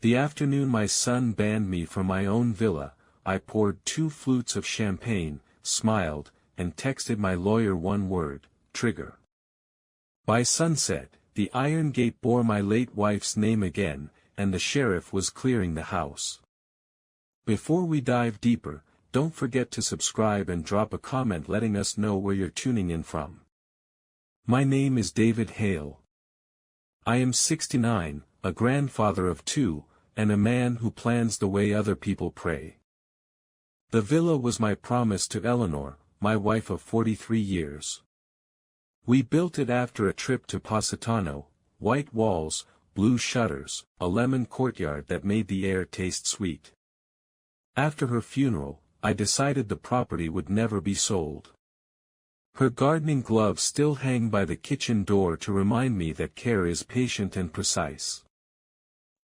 The afternoon my son banned me from my own villa, I poured 2 flutes of champagne, smiled, and texted my lawyer one word, trigger. By sunset, the iron gate bore my late wife's name again, and the sheriff was clearing the house. Before we dive deeper, don't forget to subscribe and drop a comment letting us know where you're tuning in from. My name is David Hale. I am 69, a grandfather of 2, and a man who plans the way other people pray. The villa was my promise to Eleanor, my wife of 43 years. We built it after a trip to Positano, white walls, blue shutters, a lemon courtyard that made the air taste sweet. After her funeral, I decided the property would never be sold. Her gardening gloves still hang by the kitchen door to remind me that care is patient and precise.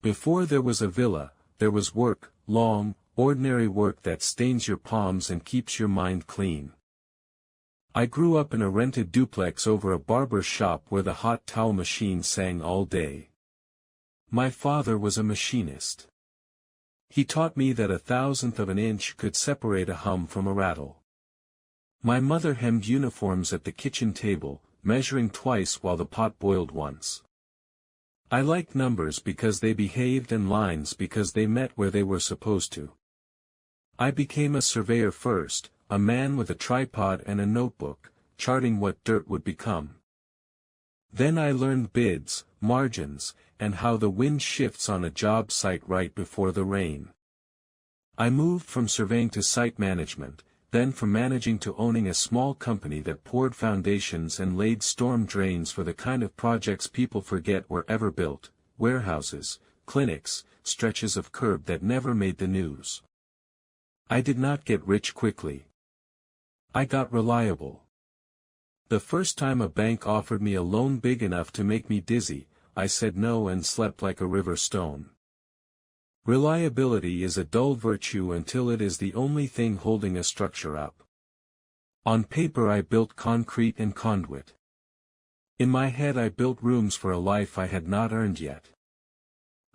Before there was a villa, there was work, long, ordinary work that stains your palms and keeps your mind clean. I grew up in a rented duplex over a barber shop where the hot towel machine sang all day. My father was a machinist. He taught me that 1/1000th of an inch could separate a hum from a rattle. My mother hemmed uniforms at the kitchen table, measuring twice while the pot boiled once. I liked numbers because they behaved and lines because they met where they were supposed to. I became a surveyor first, a man with a tripod and a notebook, charting what dirt would become. Then I learned bids, margins, and how the wind shifts on a job site right before the rain. I moved from surveying to site management, then from managing to owning a small company that poured foundations and laid storm drains for the kind of projects people forget were ever built, warehouses, clinics, stretches of curb that never made the news. I did not get rich quickly. I got reliable. The first time a bank offered me a loan big enough to make me dizzy, I said no and slept like a river stone. Reliability is a dull virtue until it is the only thing holding a structure up. On paper I built concrete and conduit. In my head I built rooms for a life I had not earned yet.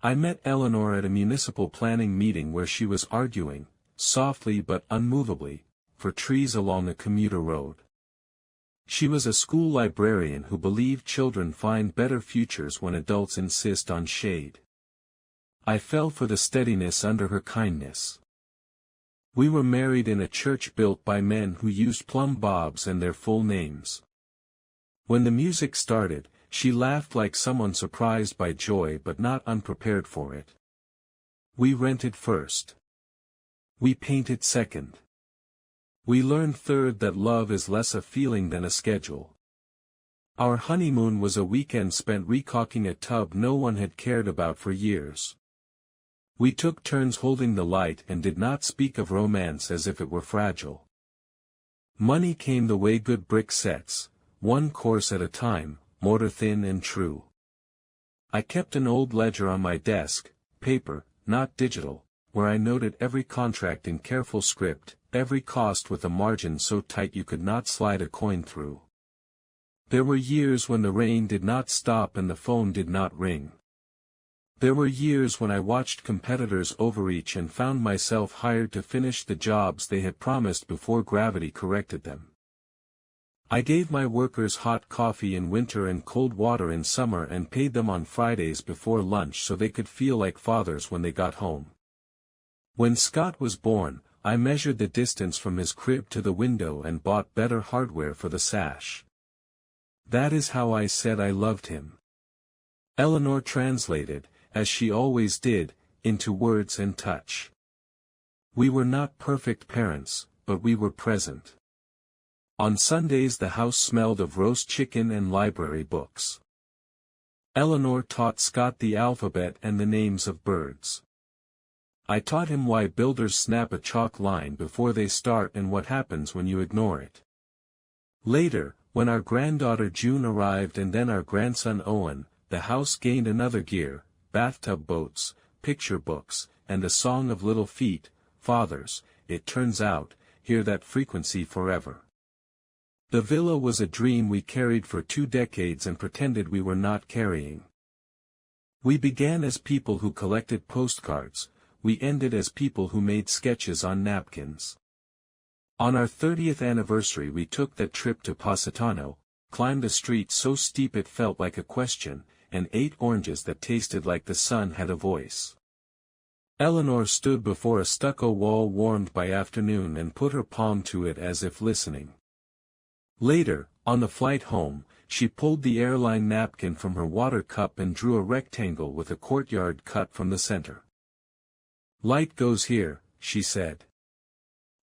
I met Eleanor at a municipal planning meeting where she was arguing, softly but unmovably, for trees along a commuter road. She was a school librarian who believed children find better futures when adults insist on shade. I fell for the steadiness under her kindness. We were married in a church built by men who used plumb bobs and their full names. When the music started, she laughed like someone surprised by joy but not unprepared for it. We rented first. We painted second. We learned third that love is less a feeling than a schedule. Our honeymoon was a weekend spent recalking a tub no one had cared about for years. We took turns holding the light and did not speak of romance as if it were fragile. Money came the way good brick sets, one course at a time, mortar thin and true. I kept an old ledger on my desk, paper, not digital, where I noted every contract in careful script, every cost with a margin so tight you could not slide a coin through. There were years when the rain did not stop and the phone did not ring. There were years when I watched competitors overreach and found myself hired to finish the jobs they had promised before gravity corrected them. I gave my workers hot coffee in winter and cold water in summer and paid them on Fridays before lunch so they could feel like fathers when they got home. When Scott was born, I measured the distance from his crib to the window and bought better hardware for the sash. That is how I said I loved him. Eleanor translated, as she always did, into words and touch. We were not perfect parents, but we were present. On Sundays the house smelled of roast chicken and library books. Eleanor taught Scott the alphabet and the names of birds. I taught him why builders snap a chalk line before they start and what happens when you ignore it. Later, when our granddaughter June arrived and then our grandson Owen, the house gained another gear, bathtub boats, picture books, and a song of little feet. Fathers, it turns out, hear that frequency forever. The villa was a dream we carried for 2 decades and pretended we were not carrying. We began as people who collected postcards, we ended as people who made sketches on napkins. On our 30th anniversary we took that trip to Positano, climbed a street so steep it felt like a question, and ate oranges that tasted like the sun had a voice. Eleanor stood before a stucco wall warmed by afternoon and put her palm to it as if listening. Later, on the flight home, she pulled the airline napkin from her water cup and drew a rectangle with a courtyard cut from the center. "Light goes here," she said.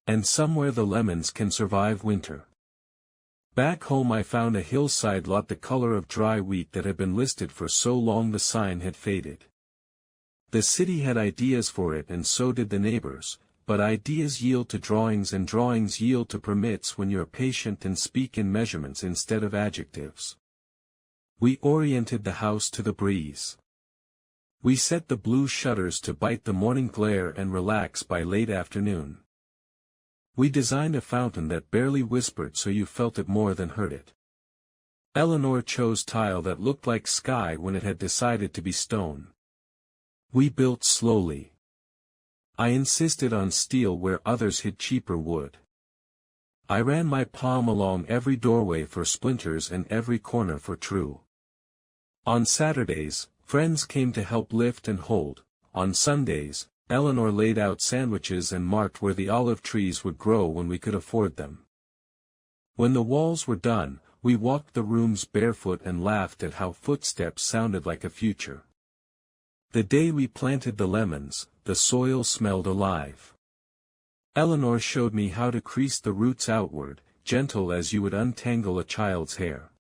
"And somewhere the lemons can survive winter." Back home I found a hillside lot the color of dry wheat that had been listed for so long the sign had faded. The city had ideas for it and so did the neighbors, but ideas yield to drawings and drawings yield to permits when you're patient and speak in measurements instead of adjectives. We oriented the house to the breeze. We set the blue shutters to bite the morning glare and relax by late afternoon. We designed a fountain that barely whispered so you felt it more than heard it. Eleanor chose tile that looked like sky when it had decided to be stone. We built slowly. I insisted on steel where others hid cheaper wood. I ran my palm along every doorway for splinters and every corner for true. On Saturdays, friends came to help lift and hold. On Sundays, Eleanor laid out sandwiches and marked where the olive trees would grow when we could afford them. When the walls were done, we walked the rooms barefoot and laughed at how footsteps sounded like a future. The day we planted the lemons, the soil smelled alive. Eleanor showed me how to crease the roots outward, gentle as you would untangle a child's hair.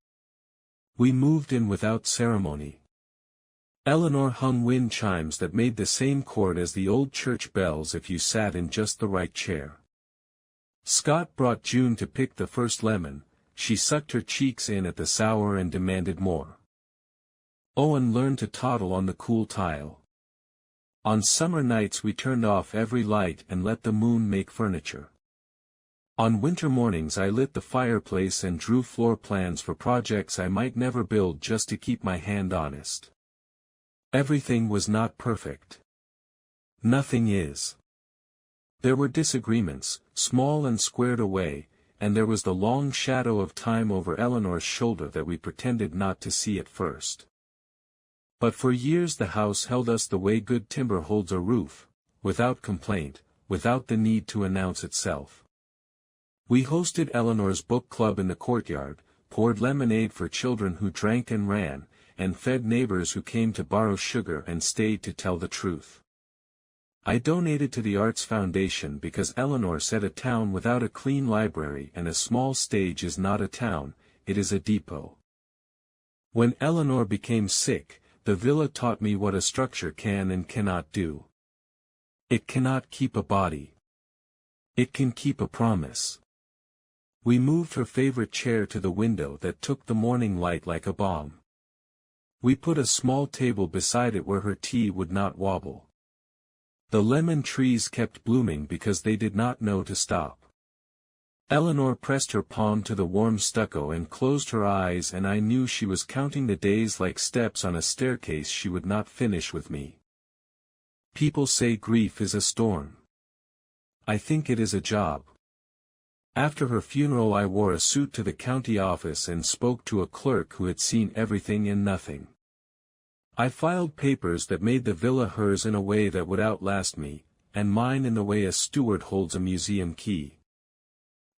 We moved in without ceremony. Eleanor hung wind chimes that made the same chord as the old church bells if you sat in just the right chair. Scott brought June to pick the first lemon, she sucked her cheeks in at the sour and demanded more. Owen learned to toddle on the cool tile. On summer nights we turned off every light and let the moon make furniture. On winter mornings I lit the fireplace and drew floor plans for projects I might never build just to keep my hand honest. Everything was not perfect. Nothing is. There were disagreements, small and squared away, and there was the long shadow of time over Eleanor's shoulder that we pretended not to see at first. But for years the house held us the way good timber holds a roof, without complaint, without the need to announce itself. We hosted Eleanor's book club in the courtyard, poured lemonade for children who drank and ran, and fed neighbors who came to borrow sugar and stayed to tell the truth. I donated to the Arts Foundation because Eleanor said a town without a clean library and a small stage is not a town, it is a depot. When Eleanor became sick, the villa taught me what a structure can and cannot do. It cannot keep a body. It can keep a promise. We moved her favorite chair to the window that took the morning light like a bomb. We put a small table beside it where her tea would not wobble. The lemon trees kept blooming because they did not know to stop. Eleanor pressed her palm to the warm stucco and closed her eyes, and I knew she was counting the days like steps on a staircase she would not finish with me. People say grief is a storm. I think it is a job. After her funeral I wore a suit to the county office and spoke to a clerk who had seen everything and nothing. I filed papers that made the villa hers in a way that would outlast me, and mine in the way a steward holds a museum key.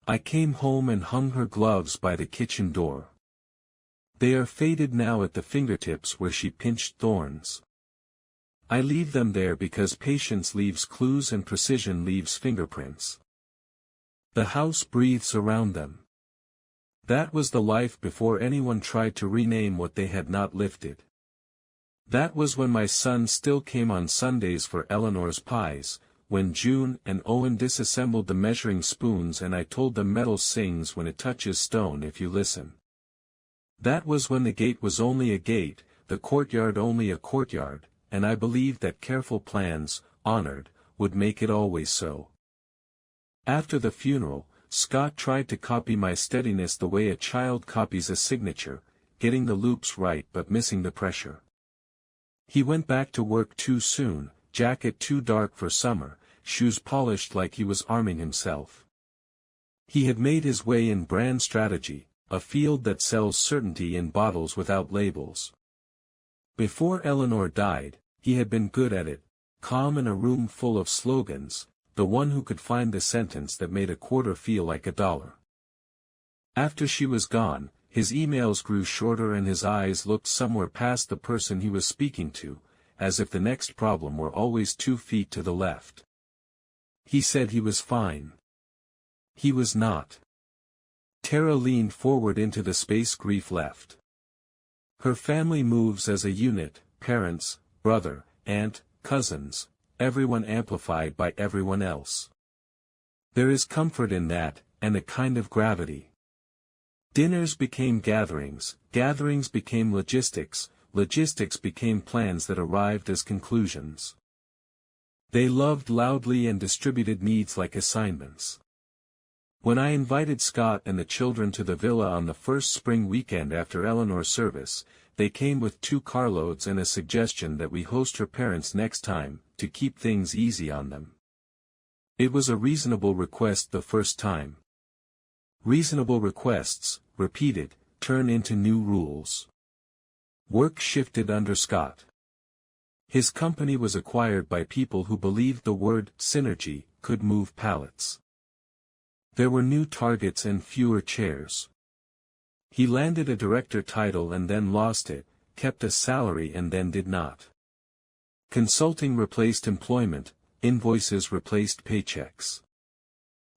I came home and hung her gloves by the kitchen door. They are faded now at the fingertips where she pinched thorns. I leave them there because patience leaves clues and precision leaves fingerprints. The house breathes around them. That was the life before anyone tried to rename what they had not lifted. That was when my son still came on Sundays for Eleanor's pies, when June and Owen disassembled the measuring spoons and I told them metal sings when it touches stone if you listen. That was when the gate was only a gate, the courtyard only a courtyard, and I believed that careful plans, honored, would make it always so. After the funeral, Scott tried to copy my steadiness the way a child copies a signature, getting the loops right but missing the pressure. He went back to work too soon, jacket too dark for summer, shoes polished like he was arming himself. He had made his way in brand strategy, a field that sells certainty in bottles without labels. Before Eleanor died, he had been good at it, calm in a room full of slogans, the one who could find the sentence that made a quarter feel like $1. After she was gone, his emails grew shorter and his eyes looked somewhere past the person he was speaking to, as if the next problem were always 2 feet to the left. He said he was fine. He was not. Tara leaned forward into the space grief left. Her family moves as a unit, parents, brother, aunt, cousins, everyone amplified by everyone else. There is comfort in that, and a kind of gravity. Dinners became gatherings, gatherings became logistics, logistics became plans that arrived as conclusions. They loved loudly and distributed needs like assignments. When I invited Scott and the children to the villa on the first spring weekend after Eleanor's service, they came with 2 carloads and a suggestion that we host her parents next time, to keep things easy on them. It was a reasonable request the first time. Reasonable requests, repeated, turn into new rules. Work shifted under Scott. His company was acquired by people who believed the word synergy could move pallets. There were new targets and fewer chairs. He landed a director title and then lost it, kept a salary and then did not. Consulting replaced employment, invoices replaced paychecks.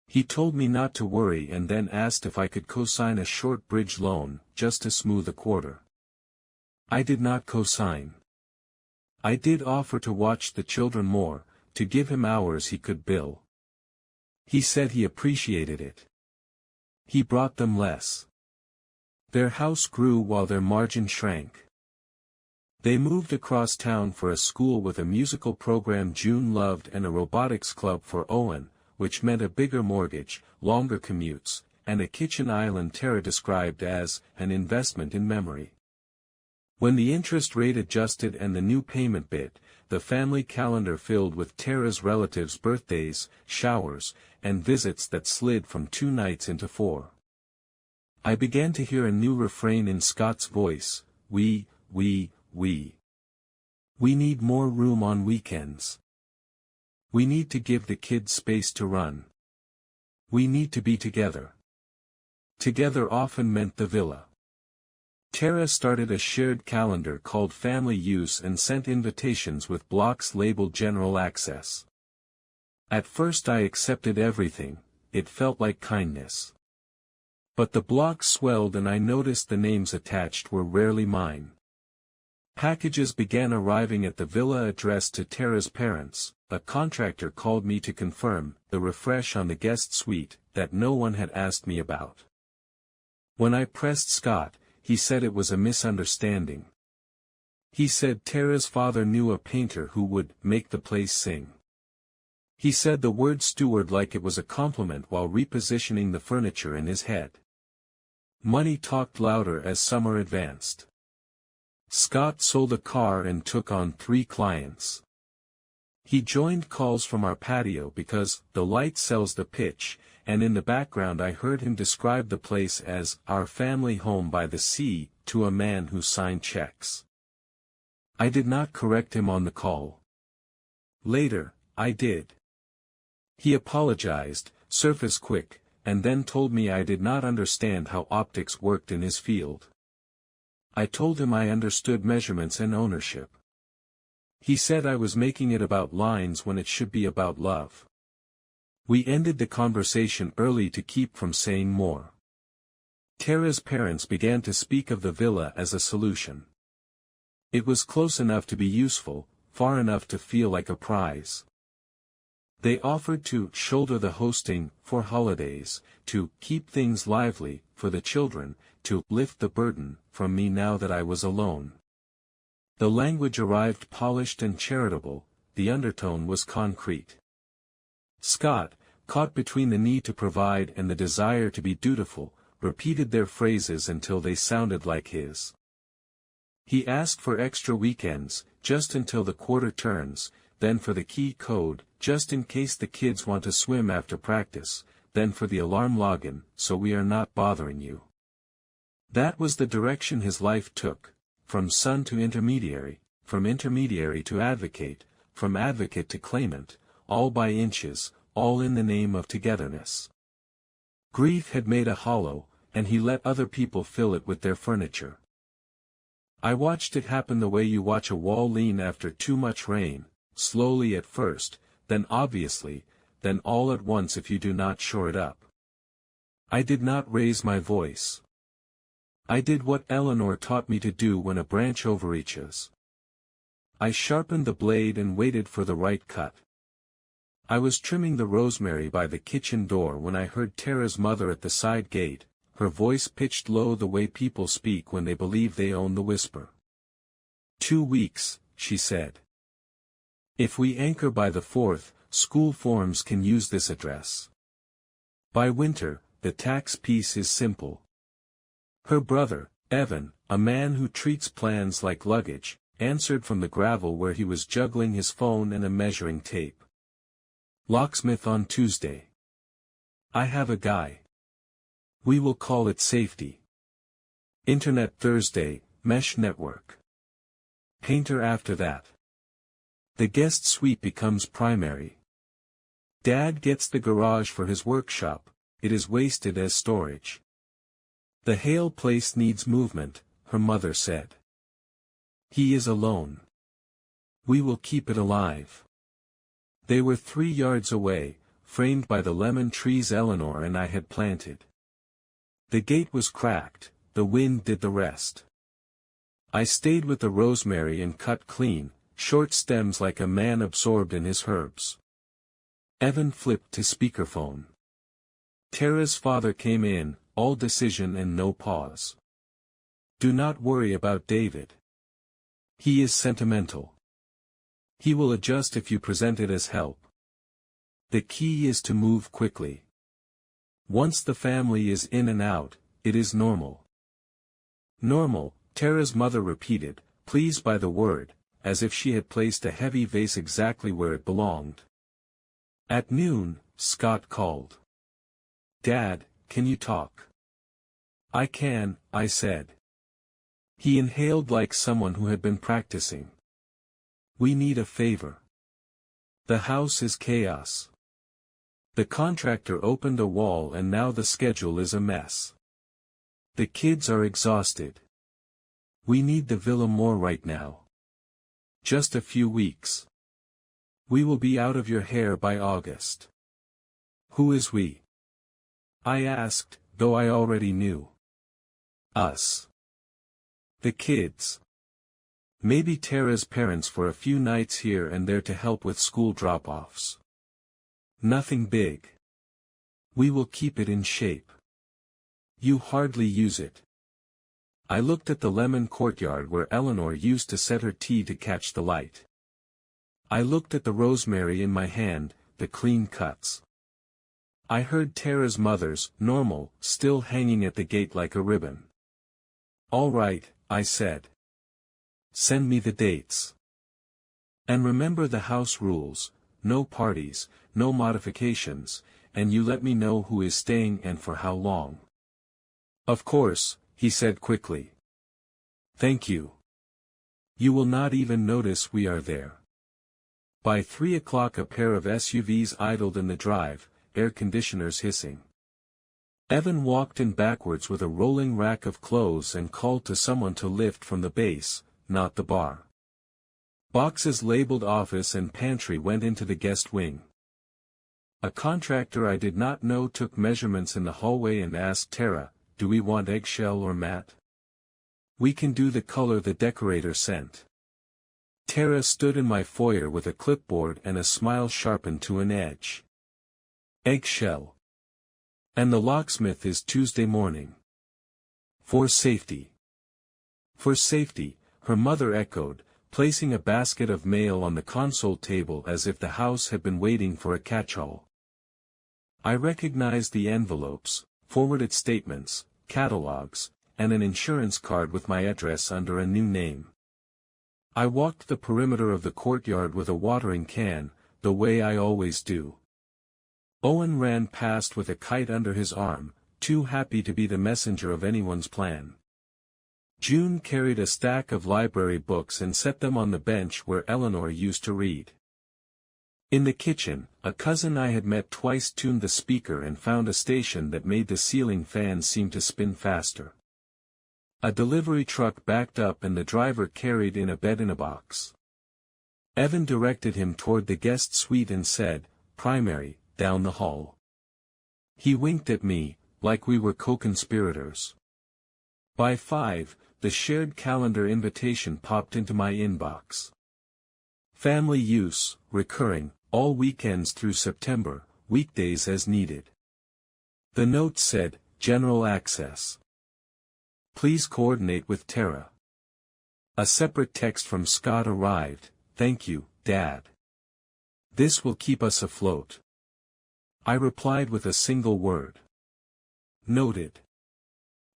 He told me not to worry and then asked if I could co-sign a short bridge loan, just to smooth a quarter. I did not co-sign. I did offer to watch the children more, to give him hours he could bill. He said he appreciated it. He brought them less. Their house grew while their margin shrank. They moved across town for a school with a musical program June loved and a robotics club for Owen, which meant a bigger mortgage, longer commutes, and a kitchen island Tara described as an investment in memory. When the interest rate adjusted and the new payment bit, the family calendar filled with Tara's relatives' birthdays, showers, and visits that slid from 2 nights into 4. I began to hear a new refrain in Scott's voice, we need more room on weekends. We need to give the kids space to run. We need to be together. Together often meant the villa. Tara started a shared calendar called Family Use and sent invitations with blocks labeled General Access. At first I accepted everything, it felt like kindness. But the blocks swelled and I noticed the names attached were rarely mine. Packages began arriving at the villa addressed to Tara's parents. A contractor called me to confirm the refresh on the guest suite that no one had asked me about. When I pressed Scott, he said it was a misunderstanding. He said Tara's father knew a painter who would make the place sing. He said the word steward like it was a compliment while repositioning the furniture in his head. Money talked louder as summer advanced. Scott sold a car and took on 3 clients. He joined calls from our patio because the light sells the pitch, and in the background I heard him describe the place as our family home by the sea to a man who signed checks. I did not correct him on the call. Later, I did. He apologized, surface quick, and then told me I did not understand how optics worked in his field. I told him I understood measurements and ownership. He said I was making it about lines when it should be about love. We ended the conversation early to keep from saying more. Tara's parents began to speak of the villa as a solution. It was close enough to be useful, far enough to feel like a prize. They offered to shoulder the hosting for holidays, to keep things lively for the children, to lift the burden from me now that I was alone. The language arrived polished and charitable, the undertone was concrete. Scott, caught between the need to provide and the desire to be dutiful, repeated their phrases until they sounded like his. He asked for extra weekends, just until the quarter turns, then for the key code, just in case the kids want to swim after practice, then for the alarm login, so we are not bothering you. That was the direction his life took, from son to intermediary, from intermediary to advocate, from advocate to claimant, all by inches, all in the name of togetherness. Grief had made a hollow, and he let other people fill it with their furniture. I watched it happen the way you watch a wall lean after too much rain, slowly at first, then obviously, then all at once if you do not shore it up. I did not raise my voice. I did what Eleanor taught me to do when a branch overreaches. I sharpened the blade and waited for the right cut. I was trimming the rosemary by the kitchen door when I heard Tara's mother at the side gate, her voice pitched low the way people speak when they believe they own the whisper. 2 weeks, she said. If we anchor by the 4th, school forms can use this address. By winter, the tax piece is simple. Her brother, Evan, a man who treats plans like luggage, answered from the gravel where he was juggling his phone and a measuring tape. Locksmith on Tuesday. I have a guy. We will call it safety. Internet Thursday, mesh network. Painter after that. The guest suite becomes primary. Dad gets the garage for his workshop, it is wasted as storage. The Hale place needs movement, her mother said. He is alone. We will keep it alive. They were 3 yards away, framed by the lemon trees Eleanor and I had planted. The gate was cracked, the wind did the rest. I stayed with the rosemary and cut clean, short stems like a man absorbed in his herbs. Evan flipped to speakerphone. Tara's father came in, all decision and no pause. Do not worry about David. He is sentimental. He will adjust if you present it as help. The key is to move quickly. Once the family is in and out, it is normal. Normal, Tara's mother repeated, pleased by the word, as if she had placed a heavy vase exactly where it belonged. At noon, Scott called. Dad, can you talk? I can, I said. He inhaled like someone who had been practicing. We need a favor. The house is chaos. The contractor opened a wall and now the schedule is a mess. The kids are exhausted. We need the villa more right now. Just a few weeks. We will be out of your hair by August. Who is we? I asked, though I already knew. Us. The kids. Maybe Tara's parents for a few nights here and there to help with school drop-offs. Nothing big. We will keep it in shape. You hardly use it. I looked at the lemon courtyard where Eleanor used to set her tea to catch the light. I looked at the rosemary in my hand, the clean cuts. I heard Tara's mother's, normal, still hanging at the gate like a ribbon. All right, I said. Send me the dates. And remember the house rules, no parties, no modifications, and you let me know who is staying and for how long. Of course, he said quickly. Thank you. You will not even notice we are there. By 3 o'clock a pair of SUVs idled in the drive, air conditioners hissing. Evan walked in backwards with a rolling rack of clothes and called to someone to lift from the base, not the bar. Boxes labeled office and pantry went into the guest wing. A contractor I did not know took measurements in the hallway and asked Tara, do we want eggshell or matte? We can do the color the decorator sent. Tara stood in my foyer with a clipboard and a smile sharpened to an edge. Eggshell. And the locksmith is Tuesday morning. For safety. For safety, her mother echoed, placing a basket of mail on the console table as if the house had been waiting for a catch-all. I recognized the envelopes, forwarded statements, catalogs, and an insurance card with my address under a new name. I walked the perimeter of the courtyard with a watering can, the way I always do. Owen ran past with a kite under his arm, too happy to be the messenger of anyone's plan. June carried a stack of library books and set them on the bench where Eleanor used to read. In the kitchen, a cousin I had met twice tuned the speaker and found a station that made the ceiling fan seem to spin faster. A delivery truck backed up and the driver carried in a bed-in-a-box. Evan directed him toward the guest suite and said, "Primary, down the hall." He winked at me, like we were co-conspirators. By 5, the shared calendar invitation popped into my inbox. Family use, recurring, all weekends through September, weekdays as needed. The note said, "General access. Please coordinate with Tara." A separate text from Scott arrived, "Thank you, Dad. This will keep us afloat." I replied with a single word. Noted.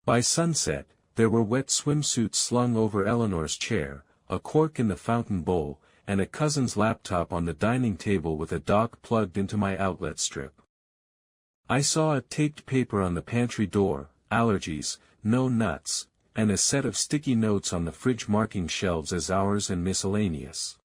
By sunset, there were wet swimsuits slung over Eleanor's chair, a cork in the fountain bowl, and a cousin's laptop on the dining table with a dock plugged into my outlet strip. I saw a taped paper on the pantry door, "Allergies, no nuts," and a set of sticky notes on the fridge marking shelves as hours and miscellaneous.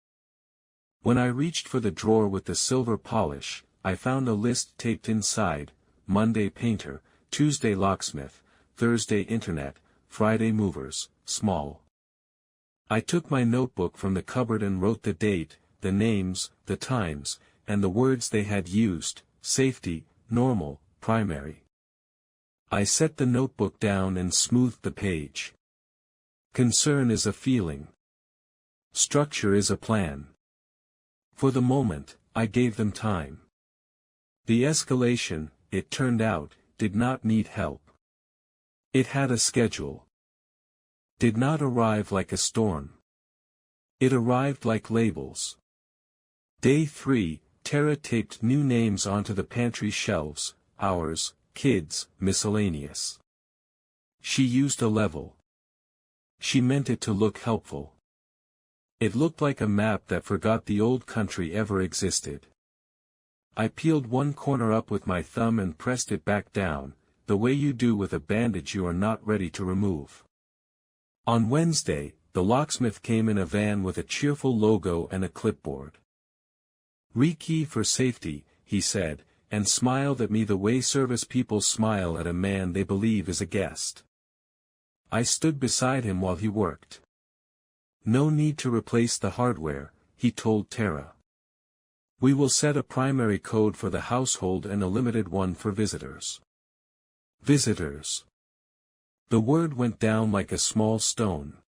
When I reached for the drawer with the silver polish, I found a list taped inside: Monday painter, Tuesday locksmith, Thursday internet, Friday movers, small. I took my notebook from the cupboard and wrote the date, the names, the times, and the words they had used: safety, normal, primary. I set the notebook down and smoothed the page. Concern is a feeling. Structure is a plan. For the moment, I gave them time. The escalation, it turned out, did not need help. It had a schedule. Did not arrive like a storm. It arrived like labels. Day 3, Tara taped new names onto the pantry shelves: ours, kids, miscellaneous. She used a level. She meant it to look helpful. It looked like a map that forgot the old country ever existed. I peeled one corner up with my thumb and pressed it back down, the way you do with a bandage you are not ready to remove. On Wednesday, the locksmith came in a van with a cheerful logo and a clipboard. "Rekey for safety," he said, and smiled at me the way service people smile at a man they believe is a guest. I stood beside him while he worked. "No need to replace the hardware," he told Tara. "We will set a primary code for the household and a limited one for visitors." Visitors. The word went down like a small stone.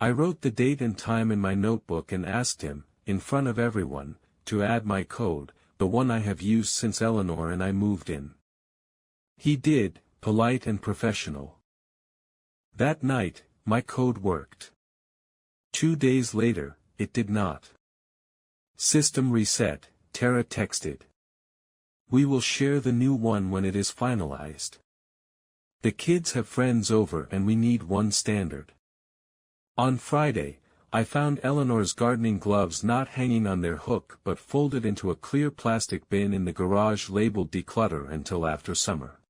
I wrote the date and time in my notebook and asked him, in front of everyone, to add my code, the one I have used since Eleanor and I moved in. He did, polite and professional. That night, my code worked. 2 days later, it did not. "System reset," Tara texted. "We will share the new one when it is finalized. The kids have friends over and we need one standard." On Friday, I found Eleanor's gardening gloves not hanging on their hook but folded into a clear plastic bin in the garage labeled "Declutter until after summer."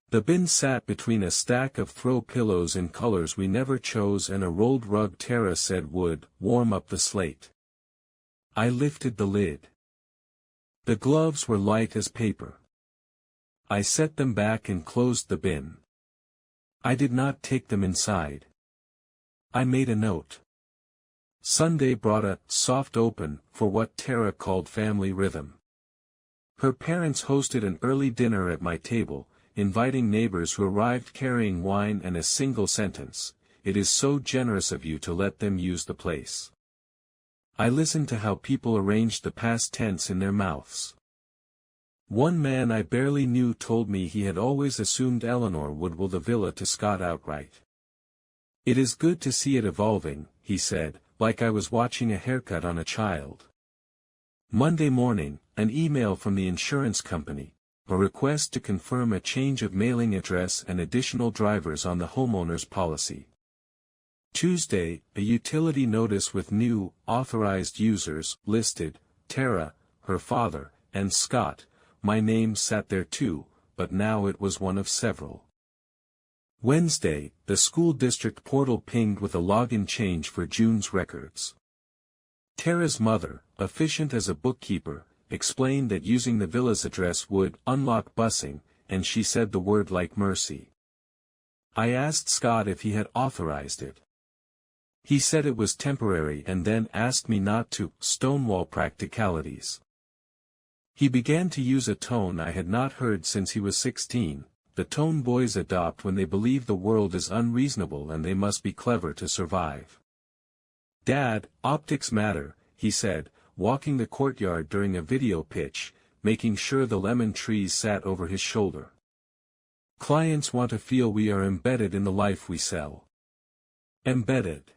The bin sat between a stack of throw pillows in colors we never chose and a rolled rug Tara said would warm up the slate. I lifted the lid. The gloves were light as paper. I set them back and closed the bin. I did not take them inside. I made a note. Sunday brought a soft open for what Tara called family rhythm. Her parents hosted an early dinner at my table, inviting neighbors who arrived carrying wine and a single sentence: "It is so generous of you to let them use the place." I listened to how people arranged the past tense in their mouths. One man I barely knew told me he had always assumed Eleanor would will the villa to Scott outright. "It is good to see it evolving," he said, like I was watching a haircut on a child. Monday morning, an email from the insurance company: a request to confirm a change of mailing address and additional drivers on the homeowner's policy. Tuesday, a utility notice with new, authorized users, listed, Tara, her father, and Scott. My name sat there too, but now it was one of several. Wednesday, the school district portal pinged with a login change for June's records. Tara's mother, efficient as a bookkeeper, explained that using the villa's address would unlock busing, and she said the word like mercy. I asked Scott if he had authorized it. He said it was temporary and then asked me not to stonewall practicalities. He began to use a tone I had not heard since he was 16, the tone boys adopt when they believe the world is unreasonable and they must be clever to survive. Dad, optics matter, he said, walking the courtyard during a video pitch, making sure the lemon trees sat over his shoulder. Clients want to feel we are embedded in the life we sell. Embedded.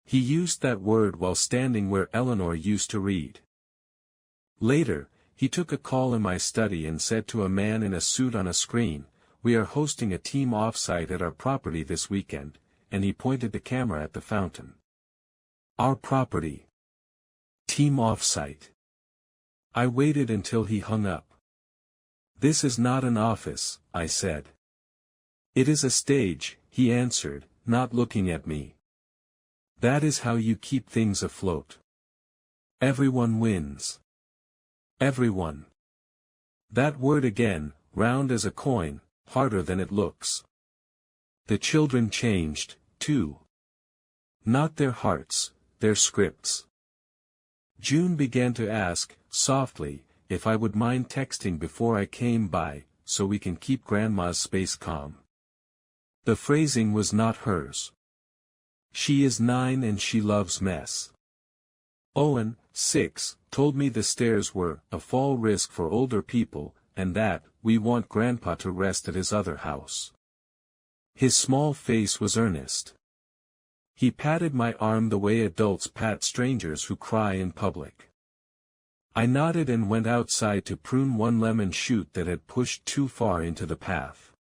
He used that word while standing where Eleanor used to read. Later, he took a call in my study and said to a man in a suit on a screen, "We are hosting a team off-site at our property this weekend," and he pointed the camera at the fountain. Our property. Team off-site. I waited until he hung up. This is not an office, I said. It is a stage, he answered, not looking at me. That is how you keep things afloat. Everyone wins. Everyone. That word again, round as a coin, harder than it looks. The children changed, too. Not their hearts, their scripts. June began to ask, softly, if I would mind texting before I came by, so we can keep Grandma's space calm. The phrasing was not hers. She is 9 and she loves mess. Owen, 6, told me the stairs were a fall risk for older people, and that we want Grandpa to rest at his other house. His small face was earnest. He patted my arm the way adults pat strangers who cry in public. I nodded and went outside to prune one lemon shoot that had pushed too far into the path.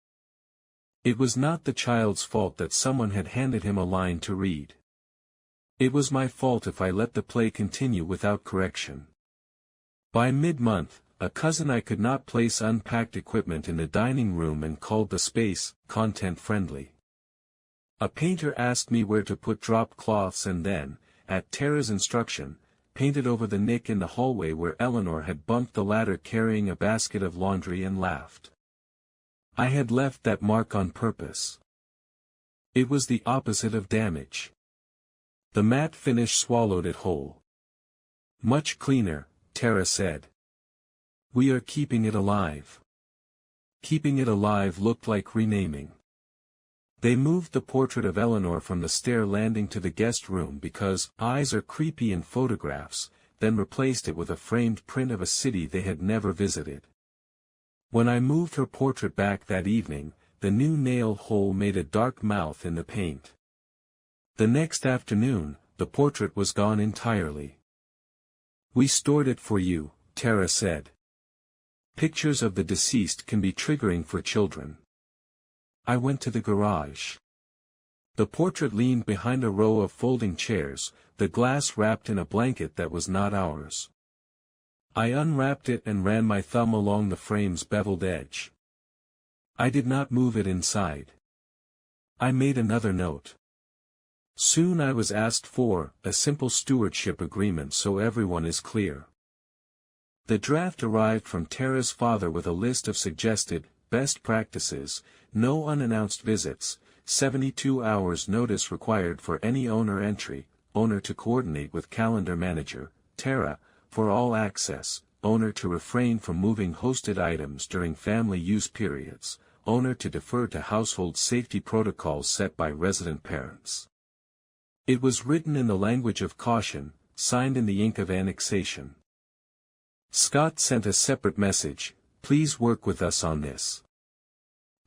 It was not the child's fault that someone had handed him a line to read. It was my fault if I let the play continue without correction. By mid-month, a cousin I could not place unpacked equipment in the dining room and called the space content-friendly. A painter asked me where to put drop cloths and then, at Tara's instruction, painted over the nick in the hallway where Eleanor had bumped the ladder carrying a basket of laundry and laughed. I had left that mark on purpose. It was the opposite of damage. The matte finish swallowed it whole. Much cleaner, Tara said. We are keeping it alive. Keeping it alive looked like renaming. They moved the portrait of Eleanor from the stair landing to the guest room because eyes are creepy in photographs, then replaced it with a framed print of a city they had never visited. When I moved her portrait back that evening, the new nail hole made a dark mouth in the paint. The next afternoon, the portrait was gone entirely. We stored it for you, Tara said. Pictures of the deceased can be triggering for children. I went to the garage. The portrait leaned behind a row of folding chairs, the glass wrapped in a blanket that was not ours. I unwrapped it and ran my thumb along the frame's beveled edge. I did not move it inside. I made another note. Soon I was asked for a simple stewardship agreement so everyone is clear. The draft arrived from Tara's father with a list of suggested best practices, no unannounced visits, 72 hours notice required for any owner entry, owner to coordinate with calendar manager, Tara, for all access, owner to refrain from moving hosted items during family use periods, owner to defer to household safety protocols set by resident parents. It was written in the language of caution, signed in the ink of annexation. Scott sent a separate message, please work with us on this.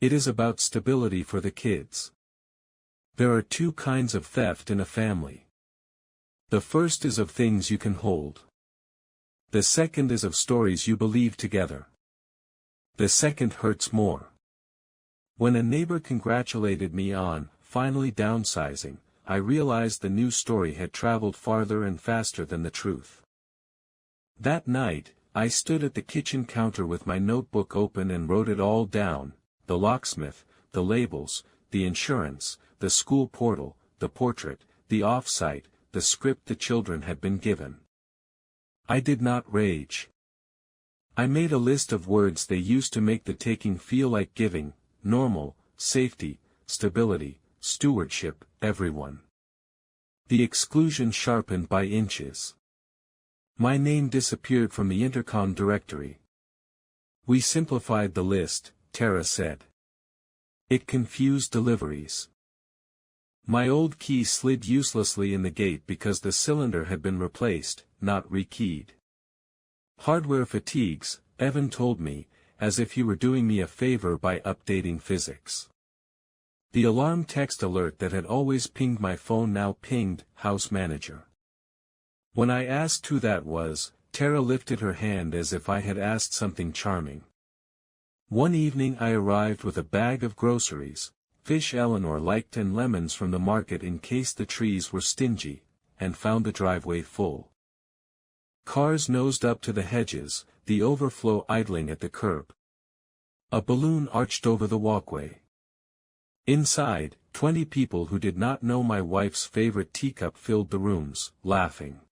It is about stability for the kids. There are two kinds of theft in a family. The first is of things you can hold. The second is of stories you believe together. The second hurts more. When a neighbor congratulated me on, finally downsizing, I realized the news story had traveled farther and faster than the truth. That night, I stood at the kitchen counter with my notebook open and wrote it all down: the locksmith, the labels, the insurance, the school portal, the portrait, the off-site, the script the children had been given. I did not rage. I made a list of words they used to make the taking feel like giving: normal, safety, stability, stewardship, everyone. The exclusion sharpened by inches. My name disappeared from the intercom directory. "We simplified the list," Tara said. "It confused deliveries." My old key slid uselessly in the gate because the cylinder had been replaced, not rekeyed. "Hardware fatigues," Evan told me, as if he were doing me a favor by updating physics. The alarm text alert that had always pinged my phone now pinged "House Manager." When I asked who that was, Tara lifted her hand as if I had asked something charming. One evening I arrived with a bag of groceries, fish Eleanor liked and lemons from the market in case the trees were stingy, and found the driveway full. Cars nosed up to the hedges, the overflow idling at the curb. A balloon arched over the walkway. Inside, 20 people who did not know my wife's favorite teacup filled the rooms, laughing.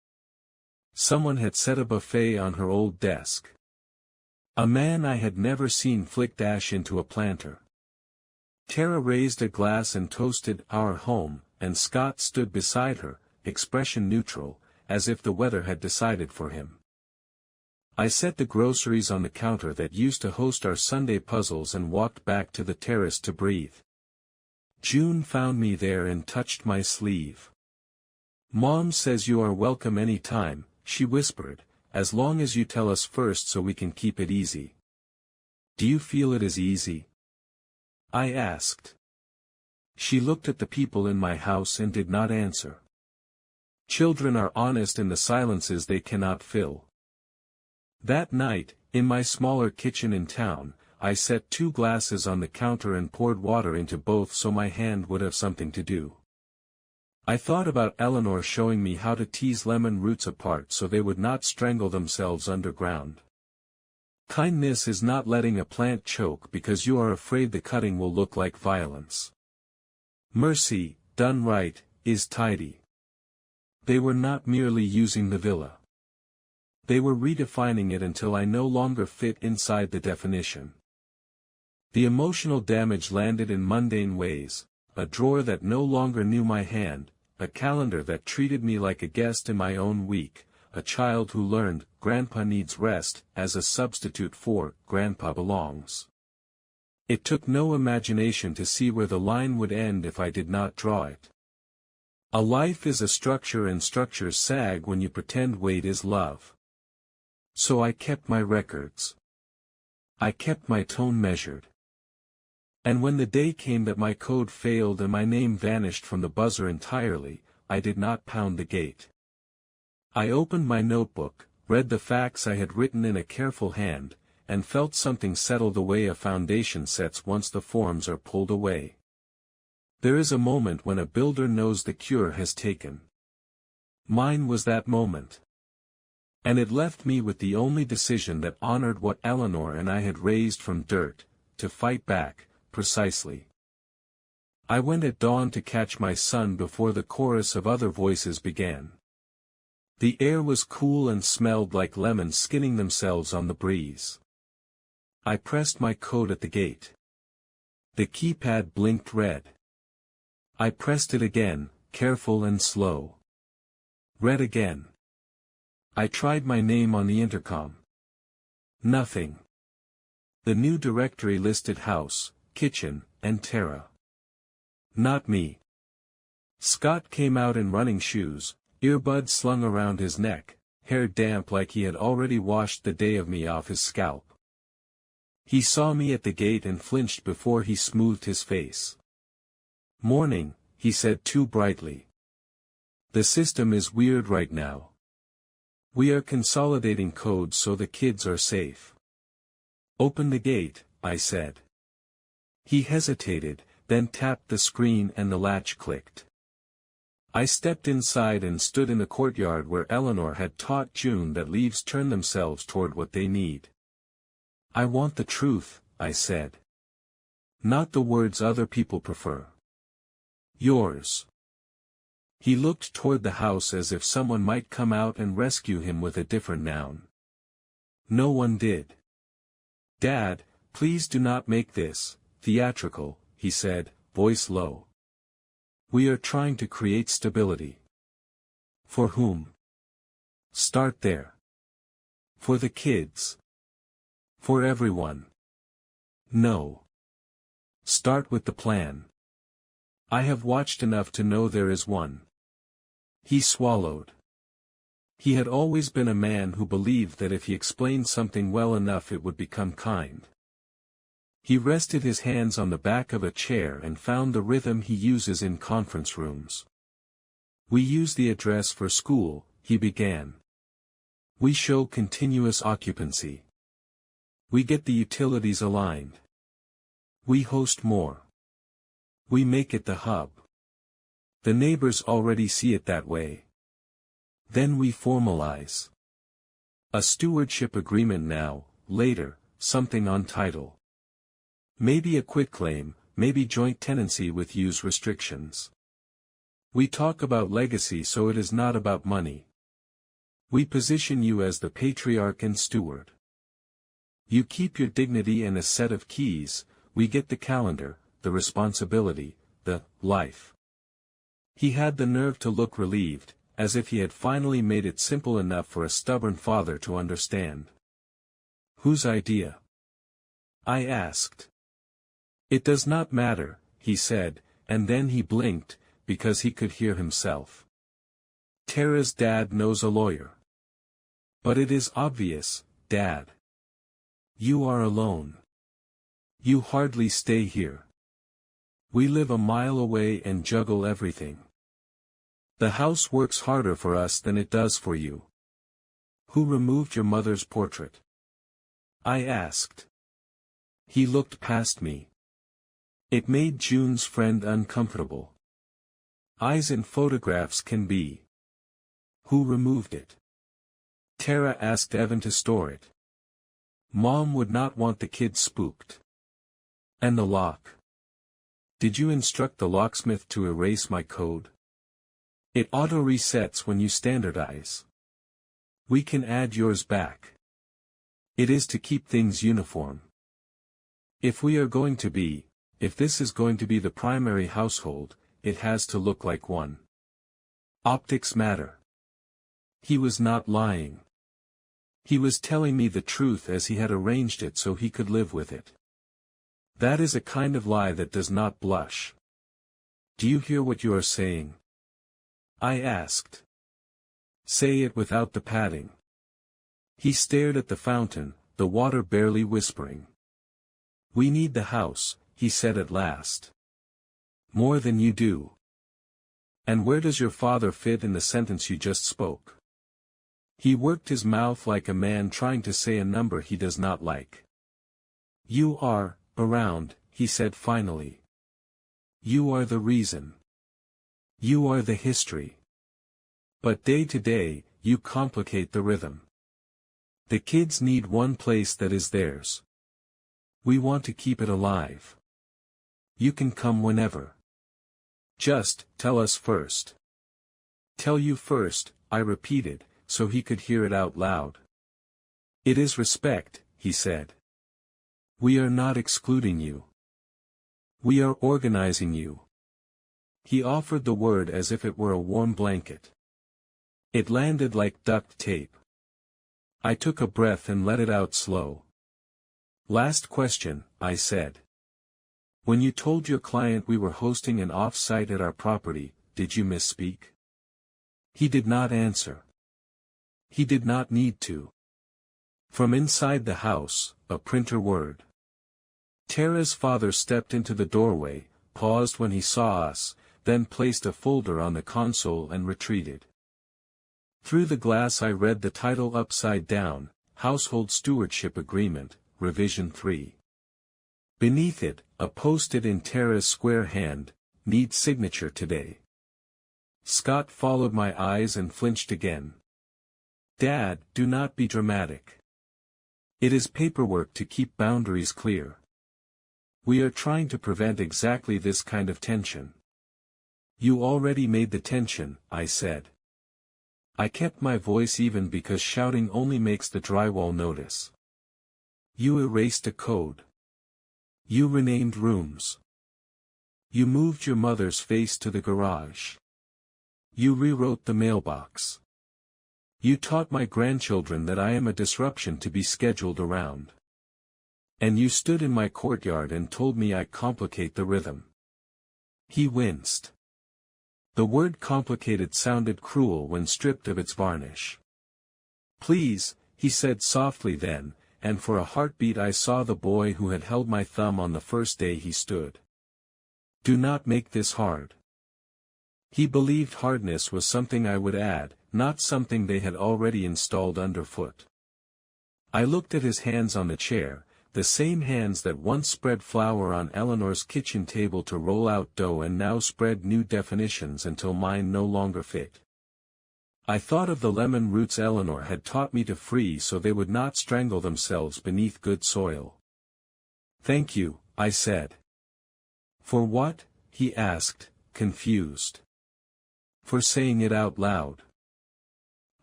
Someone had set a buffet on her old desk. A man I had never seen flicked ash into a planter. Tara raised a glass and toasted "Our Home," and Scott stood beside her, expression neutral, as if the weather had decided for him. I set the groceries on the counter that used to host our Sunday puzzles and walked back to the terrace to breathe. June found me there and touched my sleeve. "Mom says you are welcome any time," she whispered, "as long as you tell us first so we can keep it easy." "Do you feel it is easy?" I asked. She looked at the people in my house and did not answer. Children are honest in the silences they cannot fill. That night, in my smaller kitchen in town, I set 2 glasses on the counter and poured water into both so my hand would have something to do. I thought about Eleanor showing me how to tease lemon roots apart so they would not strangle themselves underground. Kindness is not letting a plant choke because you are afraid the cutting will look like violence. Mercy, done right, is tidy. They were not merely using the villa. They were redefining it until I no longer fit inside the definition. The emotional damage landed in mundane ways: a drawer that no longer knew my hand, a calendar that treated me like a guest in my own week, a child who learned "Grandpa needs rest" as a substitute for "Grandpa belongs." It took no imagination to see where the line would end if I did not draw it. A life is a structure and structures sag when you pretend weight is love. So I kept my records. I kept my tone measured. And when the day came that my code failed and my name vanished from the buzzer entirely, I did not pound the gate. I opened my notebook, read the facts I had written in a careful hand, and felt something settle the way a foundation sets once the forms are pulled away. There is a moment when a builder knows the cure has taken. Mine was that moment. And it left me with the only decision that honored what Eleanor and I had raised from dirt: to fight back, precisely. I went at dawn to catch my son before the chorus of other voices began. The air was cool and smelled like lemons skinning themselves on the breeze. I pressed my code at the gate. The keypad blinked red. I pressed it again, careful and slow. Red again. I tried my name on the intercom. Nothing. The new directory listed house, kitchen, and Tara. Not me. Scott came out in running shoes, earbuds slung around his neck, hair damp like he had already washed the day of me off his scalp. He saw me at the gate and flinched before he smoothed his face. "Morning," he said too brightly. "The system is weird right now. We are consolidating codes so the kids are safe." Open the gate, I said. He hesitated, then tapped the screen and the latch clicked. I stepped inside and stood in the courtyard where Eleanor had taught June that leaves turn themselves toward what they need. I want the truth, I said. Not the words other people prefer. Yours. He looked toward the house as if someone might come out and rescue him with a different noun. No one did. Dad, please do not make this theatrical, he said, voice low. We are trying to create stability. For whom? Start there. For the kids. For everyone. No. Start with the plan. I have watched enough to know there is one. He swallowed. He had always been a man who believed that if he explained something well enough it would become kind. He rested his hands on the back of a chair and found the rhythm he uses in conference rooms. We use the address for school, he began. We show continuous occupancy. We get the utilities aligned. We host more. We make it the hub. The neighbors already see it that way. Then we formalize. A stewardship agreement now, later, something on title. Maybe a quitclaim, maybe joint tenancy with use restrictions. We talk about legacy so it is not about money. We position you as the patriarch and steward. You keep your dignity and a set of keys, we get the calendar, the responsibility, the life. He had the nerve to look relieved, as if he had finally made it simple enough for a stubborn father to understand. Whose idea? I asked. It does not matter, he said, and then he blinked, because he could hear himself. Tara's dad knows a lawyer. But it is obvious, Dad. You are alone. You hardly stay here. We live a mile away and juggle everything. The house works harder for us than it does for you. Who removed your mother's portrait? I asked. He looked past me. It made June's friend uncomfortable. Eyes in photographs can be. Who removed it? Tara asked Evan to store it. Mom would not want the kids spooked. And the lock. Did you instruct the locksmith to erase my code? It auto-resets when you standardize. We can add yours back. It is to keep things uniform. If this is going to be the primary household, it has to look like one. Optics matter. He was not lying. He was telling me the truth as he had arranged it so he could live with it. That is a kind of lie that does not blush. Do you hear what you are saying? I asked. Say it without the padding. He stared at the fountain, the water barely whispering. We need the house, he said at last. More than you do. And where does your father fit in the sentence you just spoke? He worked his mouth like a man trying to say a number he does not like. You are around, he said finally. You are the reason. You are the history. But day to day, you complicate the rhythm. The kids need one place that is theirs. We want to keep it alive. You can come whenever. Just tell us first. Tell you first, I repeated, so he could hear it out loud. It is respect, he said. We are not excluding you. We are organizing you. He offered the word as if it were a warm blanket. It landed like duct tape. I took a breath and let it out slow. Last question, I said. When you told your client we were hosting an off-site at our property, did you misspeak? He did not answer. He did not need to. From inside the house, a printer word. Tara's father stepped into the doorway, paused when he saw us, then placed a folder on the console and retreated. Through the glass I read the title upside down, Household Stewardship Agreement, Revision 3. Beneath it, a post-it in Tara's square hand, "Need signature today." Scott followed my eyes and flinched again. "Dad, do not be dramatic. It is paperwork to keep boundaries clear. We are trying to prevent exactly this kind of tension." "You already made the tension," I said. I kept my voice even because shouting only makes the drywall notice. "You erased a code. You renamed rooms. You moved your mother's face to the garage. You rewrote the mailbox. You taught my grandchildren that I am a disruption to be scheduled around. And you stood in my courtyard and told me I complicate the rhythm." He winced. The word complicated sounded cruel when stripped of its varnish. "Please," he said softly then, and for a heartbeat I saw the boy who had held my thumb on the first day he stood. "Do not make this hard." He believed hardness was something I would add, not something they had already installed underfoot. I looked at his hands on the chair, the same hands that once spread flour on Eleanor's kitchen table to roll out dough and now spread new definitions until mine no longer fit. I thought of the lemon roots Eleanor had taught me to free so they would not strangle themselves beneath good soil. "Thank you," I said. "For what?" he asked, confused. "For saying it out loud."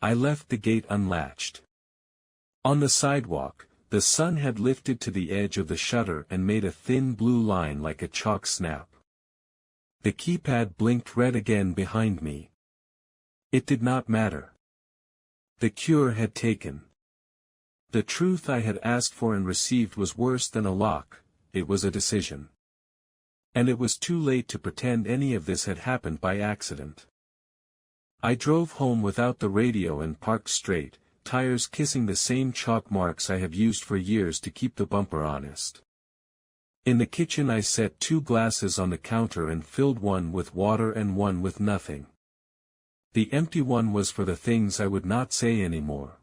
I left the gate unlatched. On the sidewalk, the sun had lifted to the edge of the shutter and made a thin blue line like a chalk snap. The keypad blinked red again behind me. It did not matter. The cure had taken. The truth I had asked for and received was worse than a lock, it was a decision. And it was too late to pretend any of this had happened by accident. I drove home without the radio and parked straight, tires kissing the same chalk marks I have used for years to keep the bumper honest. In the kitchen I set 2 glasses on the counter and filled one with water and one with nothing. The empty one was for the things I would not say anymore.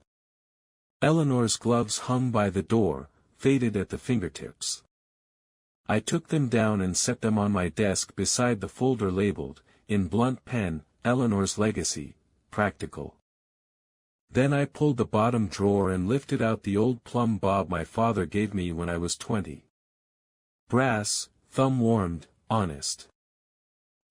Eleanor's gloves hung by the door, faded at the fingertips. I took them down and set them on my desk beside the folder labeled, in blunt pen, "Eleanor's Legacy, Practical." Then I pulled the bottom drawer and lifted out the old plumb bob my father gave me when I was 20. Brass, thumb-warmed, honest.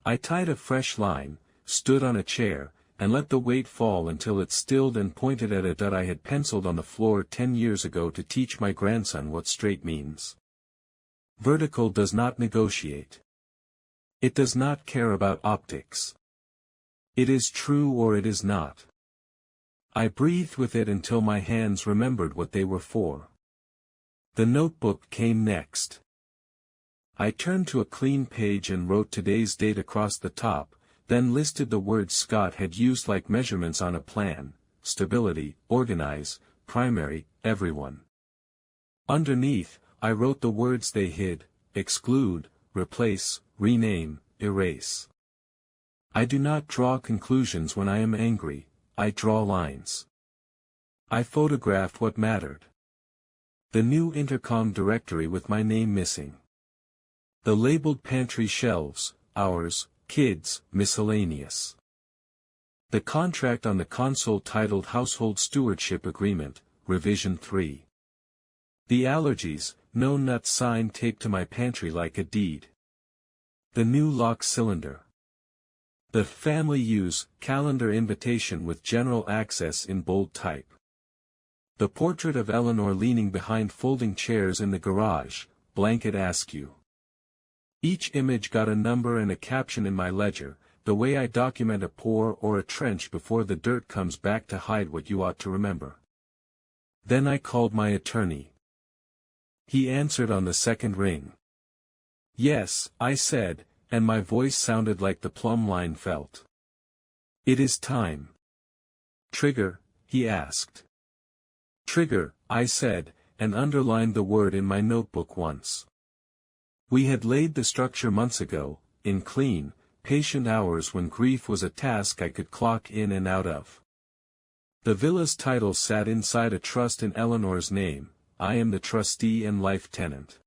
I tied a fresh line, stood on a chair, and let the weight fall until it stilled and pointed at a dot I had penciled on the floor 10 years ago to teach my grandson what straight means. Vertical does not negotiate. It does not care about optics. It is true or it is not. I breathed with it until my hands remembered what they were for. The notebook came next. I turned to a clean page and wrote today's date across the top, then listed the words Scott had used like measurements on a plan: stability, organize, primary, everyone. Underneath, I wrote the words they hid: exclude, replace, rename, erase. I do not draw conclusions when I am angry, I draw lines. I photographed what mattered. The new intercom directory with my name missing. The labeled pantry shelves, ours, kids, miscellaneous. The contract on the console titled Household Stewardship Agreement, Revision 3. The allergies, no nut sign taped to my pantry like a deed. The new lock cylinder. The family use calendar invitation with general access in bold type. The portrait of Eleanor leaning behind folding chairs in the garage, blanket askew. Each image got a number and a caption in my ledger, the way I document a pour or a trench before the dirt comes back to hide what you ought to remember. Then I called my attorney. He answered on the second ring. "Yes," I said, and my voice sounded like the plumb line felt. "It is time." "Trigger?" he asked. "Trigger," I said, and underlined the word in my notebook once. We had laid the structure months ago, in clean, patient hours when grief was a task I could clock in and out of. The villa's title sat inside a trust in Eleanor's name, I am the trustee and life tenant.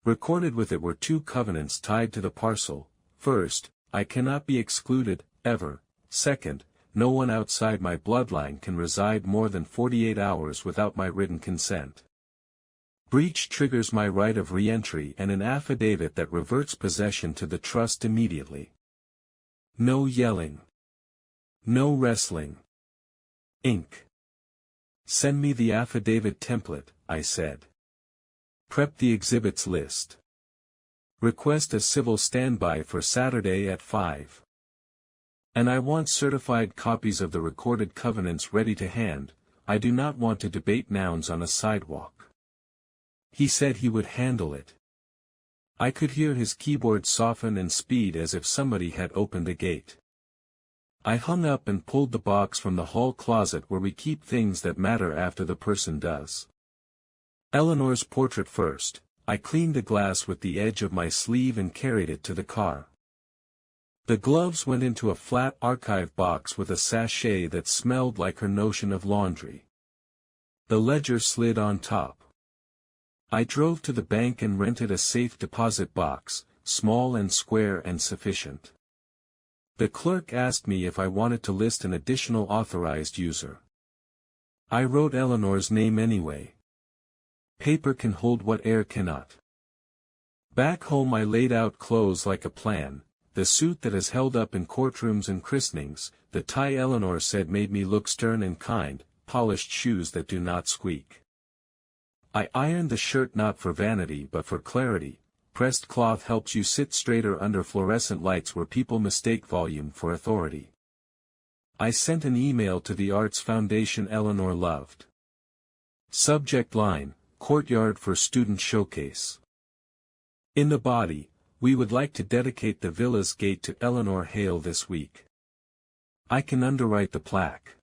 Recorded with it were 2 covenants tied to the parcel. First, I cannot be excluded, ever. Second, no one outside my bloodline can reside more than 48 hours without my written consent. Breach triggers my right of re-entry and an affidavit that reverts possession to the trust immediately. No yelling. No wrestling. Ink. Send me the affidavit template, I said. Prep the exhibits list. Request a civil standby for Saturday at 5. And I want certified copies of the recorded covenants ready to hand. I do not want to debate nouns on a sidewalk. He said he would handle it. I could hear his keyboard soften and speed as if somebody had opened a gate. I hung up and pulled the box from the hall closet where we keep things that matter after the person does. Eleanor's portrait first. I cleaned the glass with the edge of my sleeve and carried it to the car. The gloves went into a flat archive box with a sachet that smelled like her notion of laundry. The ledger slid on top. I drove to the bank and rented a safe deposit box, small and square and sufficient. The clerk asked me if I wanted to list an additional authorized user. I wrote Eleanor's name anyway. Paper can hold what air cannot. Back home I laid out clothes like a plan, the suit that is held up in courtrooms and christenings, the tie Eleanor said made me look stern and kind, polished shoes that do not squeak. I ironed the shirt not for vanity but for clarity. Pressed cloth helps you sit straighter under fluorescent lights where people mistake volume for authority. I sent an email to the Arts Foundation Eleanor loved. Subject line, Courtyard for Student Showcase. In the body, we would like to dedicate the Villa's Gate to Eleanor Hale this week. I can underwrite the plaque.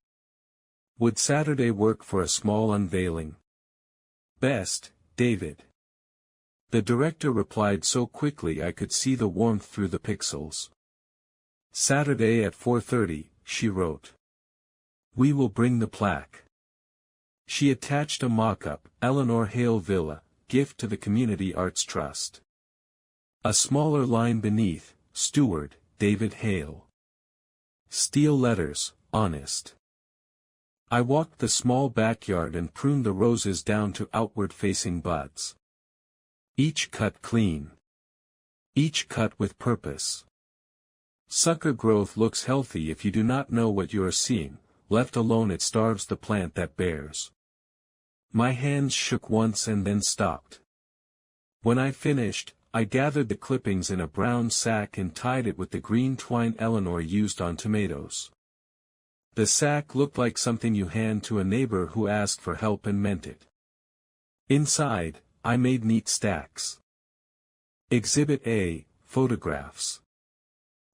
Would Saturday work for a small unveiling? Best, David. The director replied so quickly I could see the warmth through the pixels. Saturday at 4:30, she wrote. We will bring the plaque. She attached a mock-up, Eleanor Hale Villa, gift to the Community Arts Trust. A smaller line beneath, Steward, David Hale. Steel letters, honest. I walked the small backyard and pruned the roses down to outward-facing buds. Each cut clean. Each cut with purpose. Sucker growth looks healthy if you do not know what you are seeing, left alone it starves the plant that bears. My hands shook once and then stopped. When I finished, I gathered the clippings in a brown sack and tied it with the green twine Eleanor used on tomatoes. The sack looked like something you hand to a neighbor who asked for help and meant it. Inside, I made neat stacks. Exhibit A, photographs.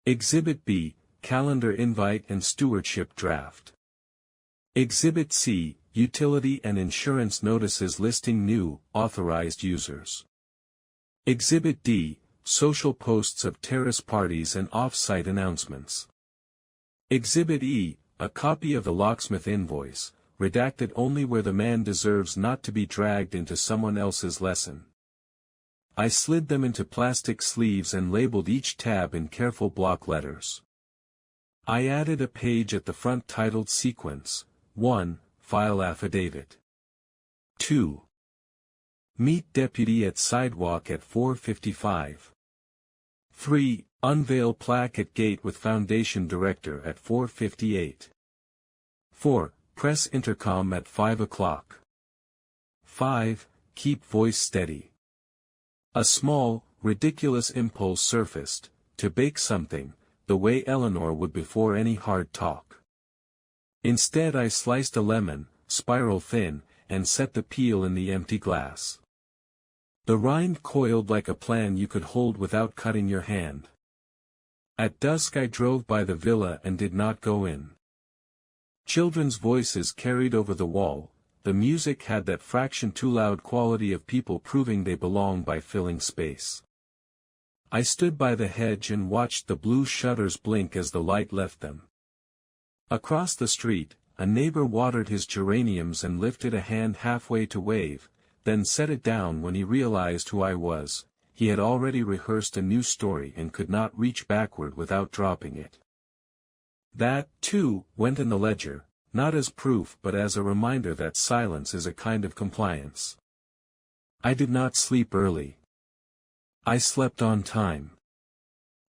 Exhibit B, calendar invite and stewardship draft. Exhibit C, utility and insurance notices listing new, authorized users. Exhibit D, social posts of terrace parties and off-site announcements. Exhibit E, a copy of the locksmith invoice, redacted only where the man deserves not to be dragged into someone else's lesson. I slid them into plastic sleeves and labeled each tab in careful block letters. I added a page at the front titled Sequence. 1. File affidavit. 2. Meet deputy at sidewalk at 4:55. 3. Unveil plaque at gate with foundation director at 4:58. 4. Press intercom at 5 o'clock. 5. Keep voice steady. A small, ridiculous impulse surfaced, to bake something, the way Eleanor would before any hard talk. Instead I sliced a lemon, spiral thin, and set the peel in the empty glass. The rind coiled like a plan you could hold without cutting your hand. At dusk I drove by the villa and did not go in. Children's voices carried over the wall, the music had that fraction too loud quality of people proving they belong by filling space. I stood by the hedge and watched the blue shutters blink as the light left them. Across the street, a neighbor watered his geraniums and lifted a hand halfway to wave, then set it down when he realized who I was. He had already rehearsed a new story and could not reach backward without dropping it. That, too, went in the ledger, not as proof but as a reminder that silence is a kind of compliance. I did not sleep early. I slept on time.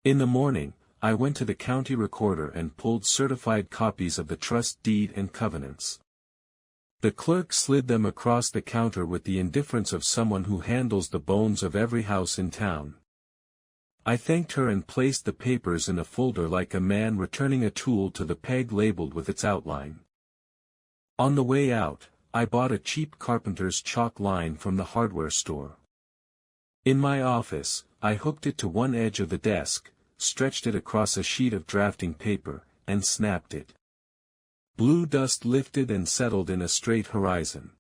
In the morning, I went to the county recorder and pulled certified copies of the trust deed and covenants. The clerk slid them across the counter with the indifference of someone who handles the bones of every house in town. I thanked her and placed the papers in a folder like a man returning a tool to the peg labeled with its outline. On the way out, I bought a cheap carpenter's chalk line from the hardware store. In my office, I hooked it to one edge of the desk, stretched it across a sheet of drafting paper, and snapped it. Blue dust lifted and settled in a straight horizon.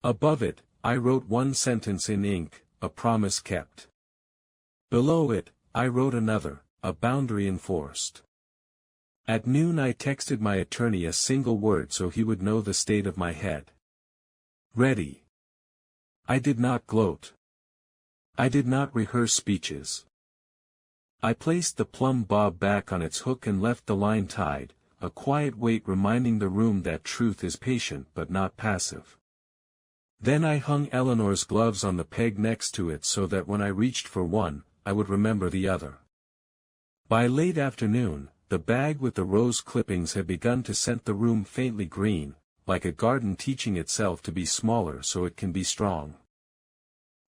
Above it, I wrote one sentence in ink, a promise kept. Below it, I wrote another, a boundary enforced. At noon I texted my attorney a single word so he would know the state of my head. Ready. I did not gloat. I did not rehearse speeches. I placed the plumb bob back on its hook and left the line tied, a quiet weight reminding the room that truth is patient but not passive. Then I hung Eleanor's gloves on the peg next to it so that when I reached for one, I would remember the other. By late afternoon, the bag with the rose clippings had begun to scent the room faintly green, like a garden teaching itself to be smaller so it can be strong.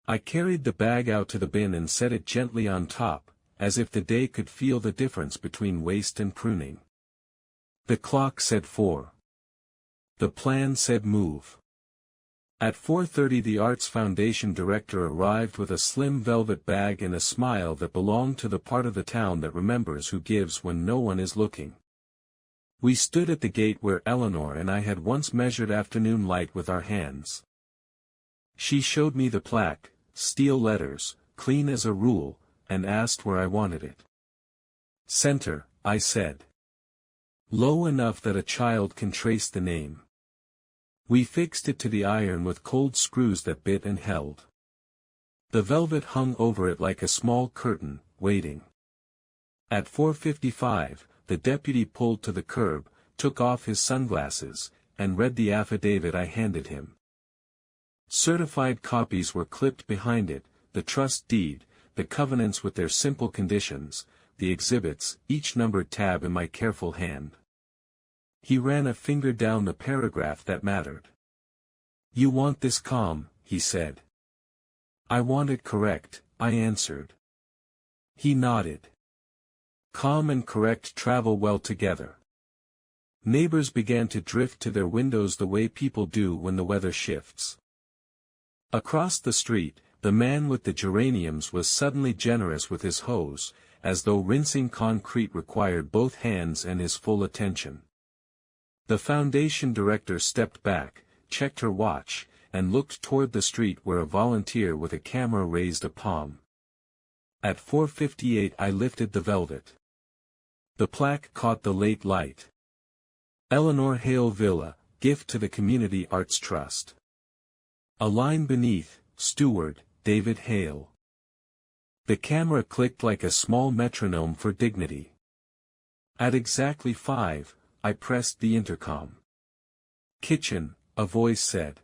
I carried the bag out to the bin and set it gently on top, as if the day could feel the difference between waste and pruning. The clock said 4. The plan said move. At 4:30 the Arts Foundation director arrived with a slim velvet bag and a smile that belonged to the part of the town that remembers who gives when no one is looking. We stood at the gate where Eleanor and I had once measured afternoon light with our hands. She showed me the plaque, steel letters, clean as a rule, and asked where I wanted it. Center, I said. Low enough that a child can trace the name. We fixed it to the iron with cold screws that bit and held. The velvet hung over it like a small curtain, waiting. At 4:55, the deputy pulled to the curb, took off his sunglasses, and read the affidavit I handed him. Certified copies were clipped behind it, the trust deed, the covenants with their simple conditions, the exhibits, each numbered tab in my careful hand. He ran a finger down the paragraph that mattered. You want this calm, he said. I want it correct, I answered. He nodded. Calm and correct travel well together. Neighbors began to drift to their windows the way people do when the weather shifts. Across the street, the man with the geraniums was suddenly generous with his hose, as though rinsing concrete required both hands and his full attention. The foundation director stepped back, checked her watch, and looked toward the street where a volunteer with a camera raised a palm. At 4:58 I lifted the velvet. The plaque caught the late light. Eleanor Hale Villa, gift to the Community Arts Trust. A line beneath, Steward, David Hale. The camera clicked like a small metronome for dignity. At exactly 5, I pressed the intercom. Kitchen, a voice said.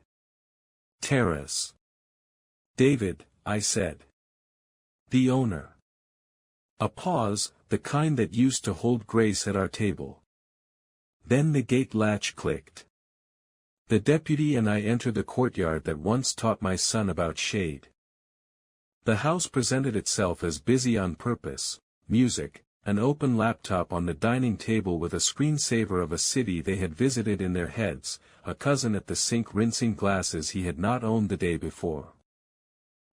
Terrace. David, I said. The owner. A pause, the kind that used to hold grace at our table. Then the gate latch clicked. The deputy and I entered the courtyard that once taught my son about shade. The house presented itself as busy on purpose, music, an open laptop on the dining table with a screensaver of a city they had visited in their heads, a cousin at the sink rinsing glasses he had not owned the day before.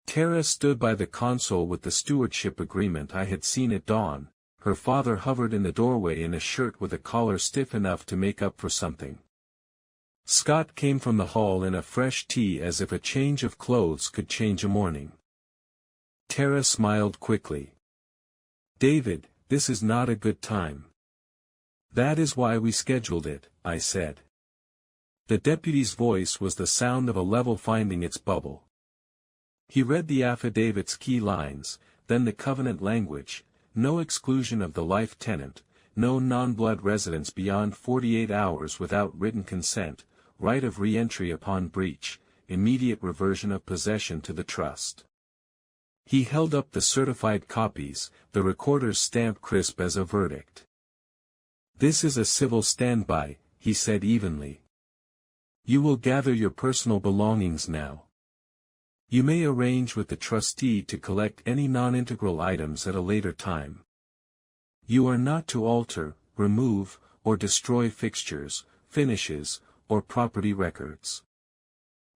Tara stood by the console with the stewardship agreement I had seen at dawn, her father hovered in the doorway in a shirt with a collar stiff enough to make up for something. Scott came from the hall in a fresh tee as if a change of clothes could change a morning. Tara smiled quickly. David, this is not a good time. That is why we scheduled it, I said. The deputy's voice was the sound of a level finding its bubble. He read the affidavit's key lines, then the covenant language: no exclusion of the life tenant, no non-blood residence beyond 48 hours without written consent, right of re-entry upon breach, immediate reversion of possession to the trust. He held up the certified copies, the recorder's stamp crisp as a verdict. This is a civil standby, he said evenly. You will gather your personal belongings now. You may arrange with the trustee to collect any non-integral items at a later time. You are not to alter, remove, or destroy fixtures, finishes, or property records.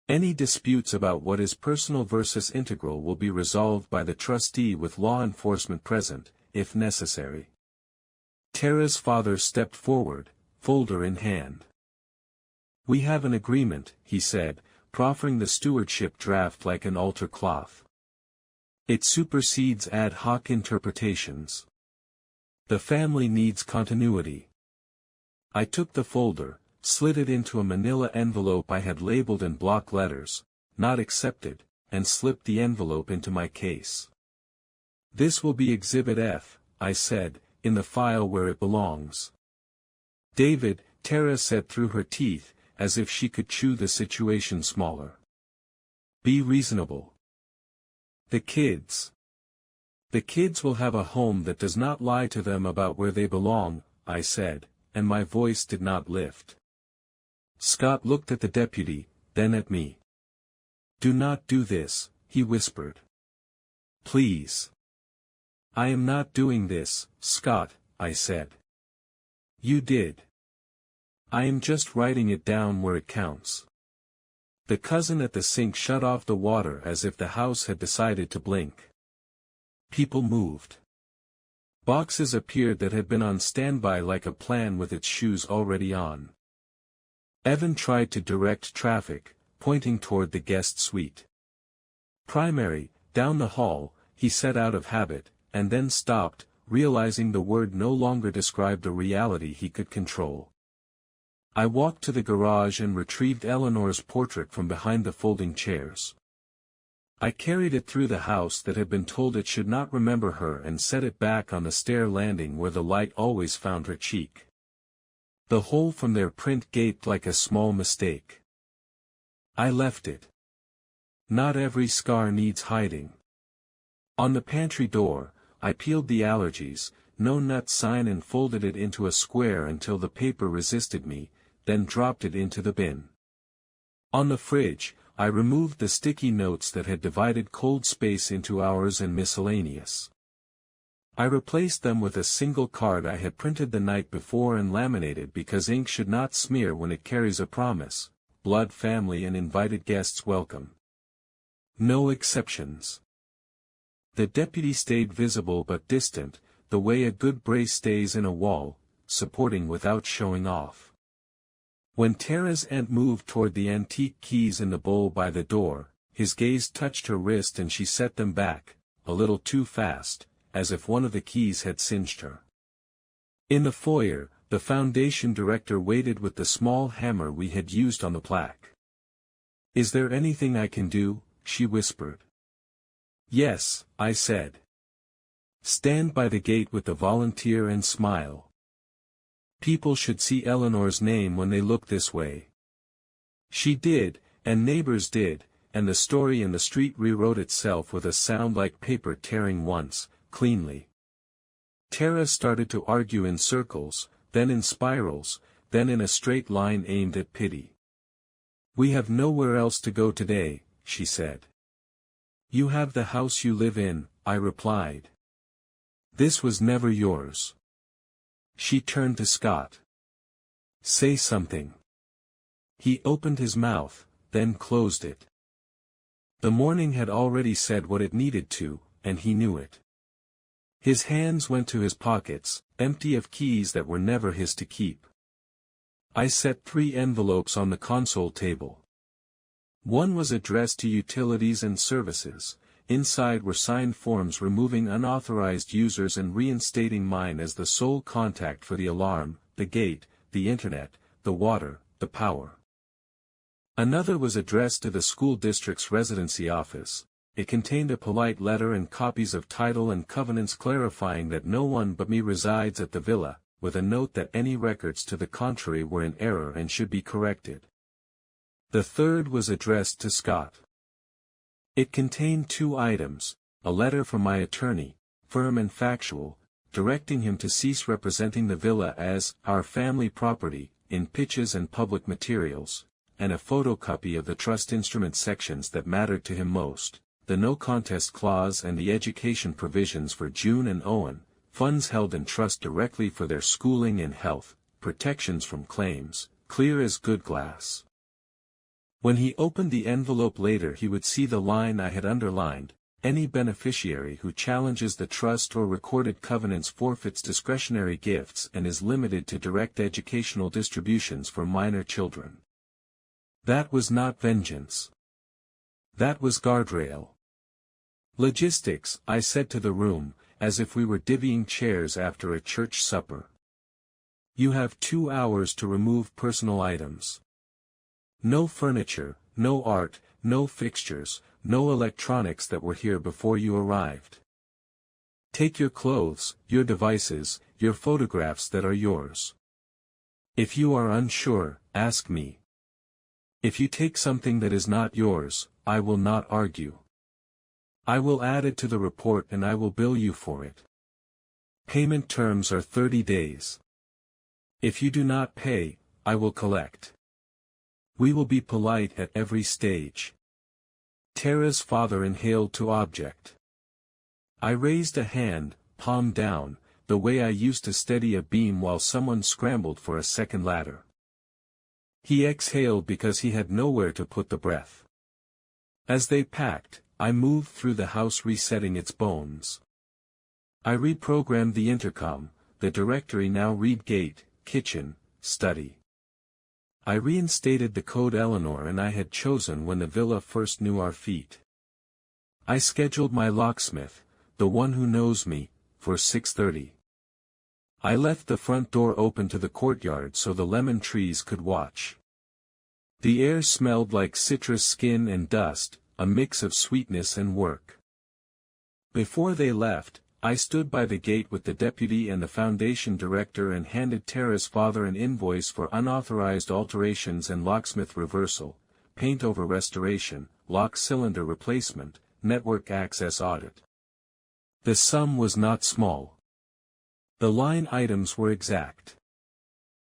Any disputes about what is personal versus integral will be resolved by the trustee with law enforcement present, if necessary. Tara's father stepped forward, folder in hand. We have an agreement, he said, proffering the stewardship draft like an altar cloth. It supersedes ad hoc interpretations. The family needs continuity. I took the folder, slid it into a manila envelope I had labeled in block letters, "Not accepted," and slipped the envelope into my case. This will be Exhibit F, I said, in the file where it belongs. David, Tara said through her teeth, as if she could chew the situation smaller. Be reasonable. The kids. The kids will have a home that does not lie to them about where they belong, I said, and my voice did not lift. Scott looked at the deputy, then at me. Do not do this, he whispered. Please. I am not doing this, Scott, I said. You did. I am just writing it down where it counts. The cousin at the sink shut off the water as if the house had decided to blink. People moved. Boxes appeared that had been on standby like a plan with its shoes already on. Evan tried to direct traffic, pointing toward the guest suite. Primary, down the hall, he said out of habit, and then stopped, realizing the word no longer described a reality he could control. I walked to the garage and retrieved Eleanor's portrait from behind the folding chairs. I carried it through the house that had been told it should not remember her and set it back on the stair landing where the light always found her cheek. The hole from their print gaped like a small mistake. I left it. Not every scar needs hiding. On the pantry door, I peeled the allergies, no nut sign and folded it into a square until the paper resisted me, then dropped it into the bin. On the fridge, I removed the sticky notes that had divided cold space into hours and miscellaneous. I replaced them with a single card I had printed the night before and laminated because ink should not smear when it carries a promise: blood family and invited guests welcome. No exceptions. The deputy stayed visible but distant, the way a good brace stays in a wall, supporting without showing off. When Tara's aunt moved toward the antique keys in the bowl by the door, his gaze touched her wrist and she set them back, a little too fast, as if one of the keys had singed her. In the foyer, the foundation director waited with the small hammer we had used on the plaque. Is there anything I can do? She whispered. Yes, I said. Stand by the gate with the volunteer and smile. People should see Eleanor's name when they look this way. She did, and neighbors did, and the story in the street rewrote itself with a sound like paper tearing once, cleanly. Tara started to argue in circles, then in spirals, then in a straight line aimed at pity. We have nowhere else to go today, she said. You have the house you live in, I replied. This was never yours. She turned to Scott. Say something. He opened his mouth, then closed it. The morning had already said what it needed to, and he knew it. His hands went to his pockets, empty of keys that were never his to keep. I set 3 envelopes on the console table. One was addressed to utilities and services. Inside were signed forms removing unauthorized users and reinstating mine as the sole contact for the alarm, the gate, the internet, the water, the power. Another was addressed to the school district's residency office. It contained a polite letter and copies of title and covenants clarifying that no one but me resides at the villa, with a note that any records to the contrary were in error and should be corrected. The third was addressed to Scott. It contained 2 items, a letter from my attorney, firm and factual, directing him to cease representing the villa as our family property, in pitches and public materials, and a photocopy of the trust instrument sections that mattered to him most, the no contest clause and the education provisions for June and Owen, funds held in trust directly for their schooling and health, protections from claims, clear as good glass. When he opened the envelope later he would see the line I had underlined, any beneficiary who challenges the trust or recorded covenants forfeits discretionary gifts and is limited to direct educational distributions for minor children. That was not vengeance. That was guardrail. Logistics, I said to the room, as if we were divvying chairs after a church supper. You have 2 hours to remove personal items. No furniture, no art, no fixtures, no electronics that were here before you arrived. Take your clothes, your devices, your photographs that are yours. If you are unsure, ask me. If you take something that is not yours, I will not argue. I will add it to the report and I will bill you for it. Payment terms are 30 days. If you do not pay, I will collect. We will be polite at every stage. Tara's father inhaled to object. I raised a hand, palm down, the way I used to steady a beam while someone scrambled for a second ladder. He exhaled because he had nowhere to put the breath. As they packed, I moved through the house resetting its bones. I reprogrammed the intercom, the directory now read gate, kitchen, study. I reinstated the code Eleanor and I had chosen when the villa first knew our feet. I scheduled my locksmith, the one who knows me, for 6:30. I left the front door open to the courtyard so the lemon trees could watch. The air smelled like citrus skin and dust, a mix of sweetness and work. Before they left, I stood by the gate with the deputy and the foundation director and handed Tara's father an invoice for unauthorized alterations and locksmith reversal, paint over restoration, lock cylinder replacement, network access audit. The sum was not small. The line items were exact.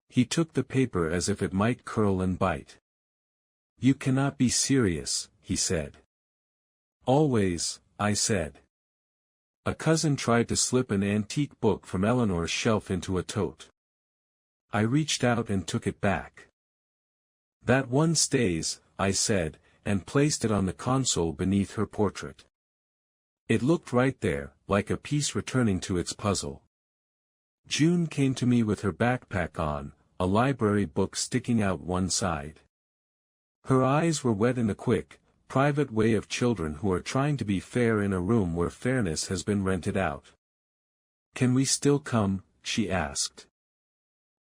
He took the paper as if it might curl and bite. You cannot be serious, he said. Always, I said. A cousin tried to slip an antique book from Eleanor's shelf into a tote. I reached out and took it back. That one stays, I said, and placed it on the console beneath her portrait. It looked right there, like a piece returning to its puzzle. June came to me with her backpack on, a library book sticking out one side. Her eyes were wet in a quick, private way of children who are trying to be fair in a room where fairness has been rented out. Can we still come? She asked.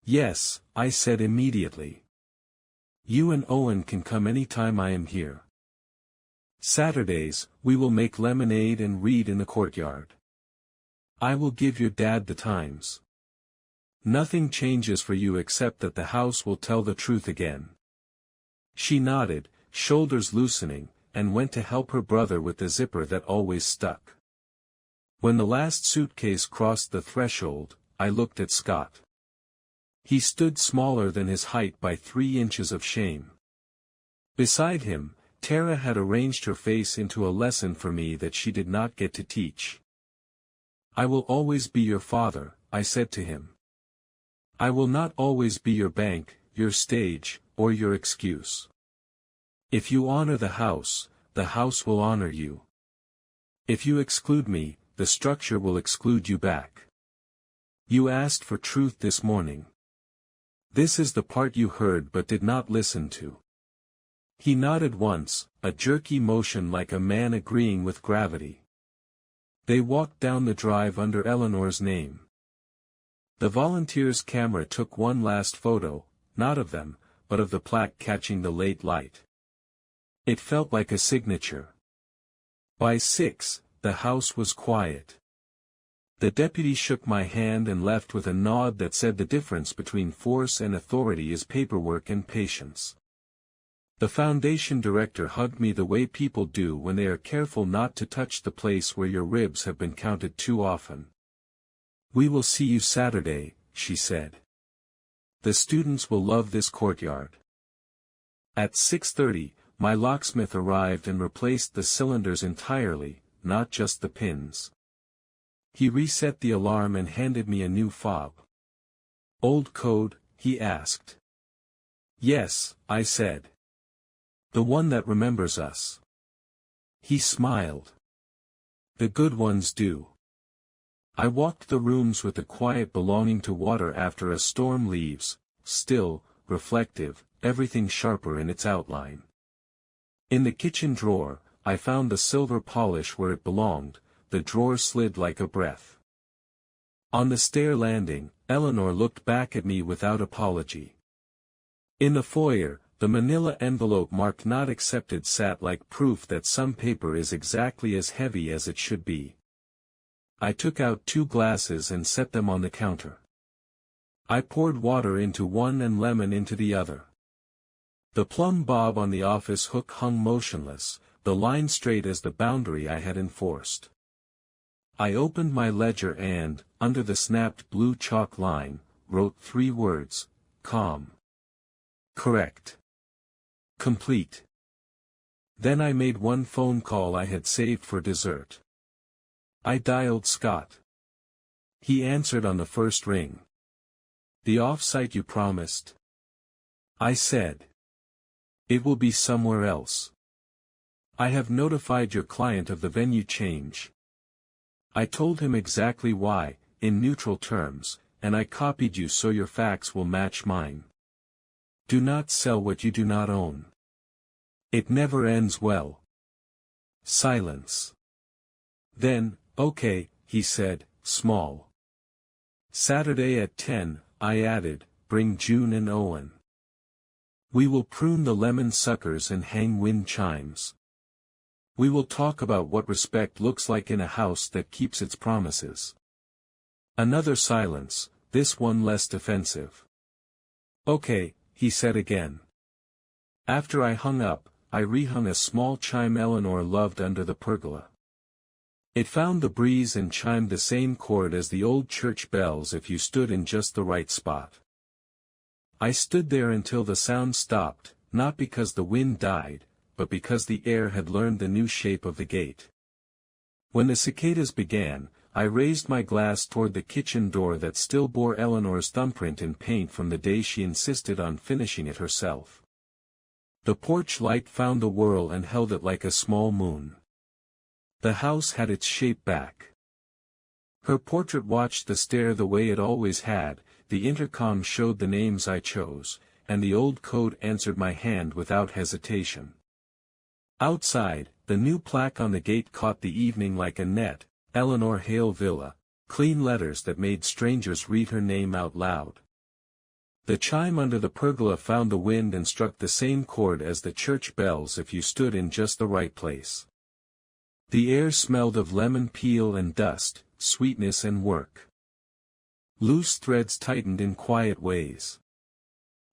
Yes, I said immediately. You and Owen can come any time I am here. Saturdays, we will make lemonade and read in the courtyard. I will give your dad the times. Nothing changes for you except that the house will tell the truth again. She nodded, shoulders loosening, and went to help her brother with the zipper that always stuck. When the last suitcase crossed the threshold, I looked at Scott. He stood smaller than his height by 3 inches of shame. Beside him, Tara had arranged her face into a lesson for me that she did not get to teach. I will always be your father, I said to him. I will not always be your bank, your stage, or your excuse. If you honor the house will honor you. If you exclude me, the structure will exclude you back. You asked for truth this morning. This is the part you heard but did not listen to. He nodded once, a jerky motion like a man agreeing with gravity. They walked down the drive under Eleanor's name. The volunteer's camera took one last photo, not of them, but of the plaque catching the late light. It felt like a signature. By 6, the house was quiet. The deputy shook my hand and left with a nod that said the difference between force and authority is paperwork and patience. The foundation director hugged me the way people do when they are careful not to touch the place where your ribs have been counted too often. "We will see you Saturday," she said. "The students will love this courtyard." At 6:30, my locksmith arrived and replaced the cylinders entirely, not just the pins. He reset the alarm and handed me a new fob. "Old code?" he asked. "Yes," I said. "The one that remembers us." He smiled. "The good ones do." I walked the rooms with the quiet belonging to water after a storm leaves, still, reflective, everything sharper in its outline. In the kitchen drawer, I found the silver polish where it belonged. The drawer slid like a breath. On the stair landing, Eleanor looked back at me without apology. In the foyer, the manila envelope marked "Not Accepted" sat like proof that some paper is exactly as heavy as it should be. I took out 2 glasses and set them on the counter. I poured water into one and lemon into the other. The plumb bob on the office hook hung motionless, the line straight as the boundary I had enforced. I opened my ledger and, under the snapped blue chalk line, wrote 3 words: calm, correct, complete. Then I made one phone call I had saved for dessert. I dialed Scott. He answered on the first ring. "The off-site you promised?" I said. "It will be somewhere else. I have notified your client of the venue change." I told him exactly why, in neutral terms, and I copied you so your facts will match mine. Do not sell what you do not own. It never ends well. Silence. Then, "Okay," he said, small. "Saturday at 10, I added, "bring June and Owen. We will prune the lemon suckers and hang wind chimes. We will talk about what respect looks like in a house that keeps its promises." Another silence, this one less defensive. "Okay," he said again. After I hung up, I rehung a small chime Eleanor loved under the pergola. It found the breeze and chimed the same chord as the old church bells if you stood in just the right spot. I stood there until the sound stopped, not because the wind died, but because the air had learned the new shape of the gate. When the cicadas began, I raised my glass toward the kitchen door that still bore Eleanor's thumbprint in paint from the day she insisted on finishing it herself. The porch light found the whirl and held it like a small moon. The house had its shape back. Her portrait watched the stair the way it always had, the intercom showed the names I chose, and the old code answered my hand without hesitation. Outside, the new plaque on the gate caught the evening like a net, Eleanor Hale Villa, clean letters that made strangers read her name out loud. The chime under the pergola found the wind and struck the same chord as the church bells if you stood in just the right place. The air smelled of lemon peel and dust, sweetness and work. Loose threads tightened in quiet ways.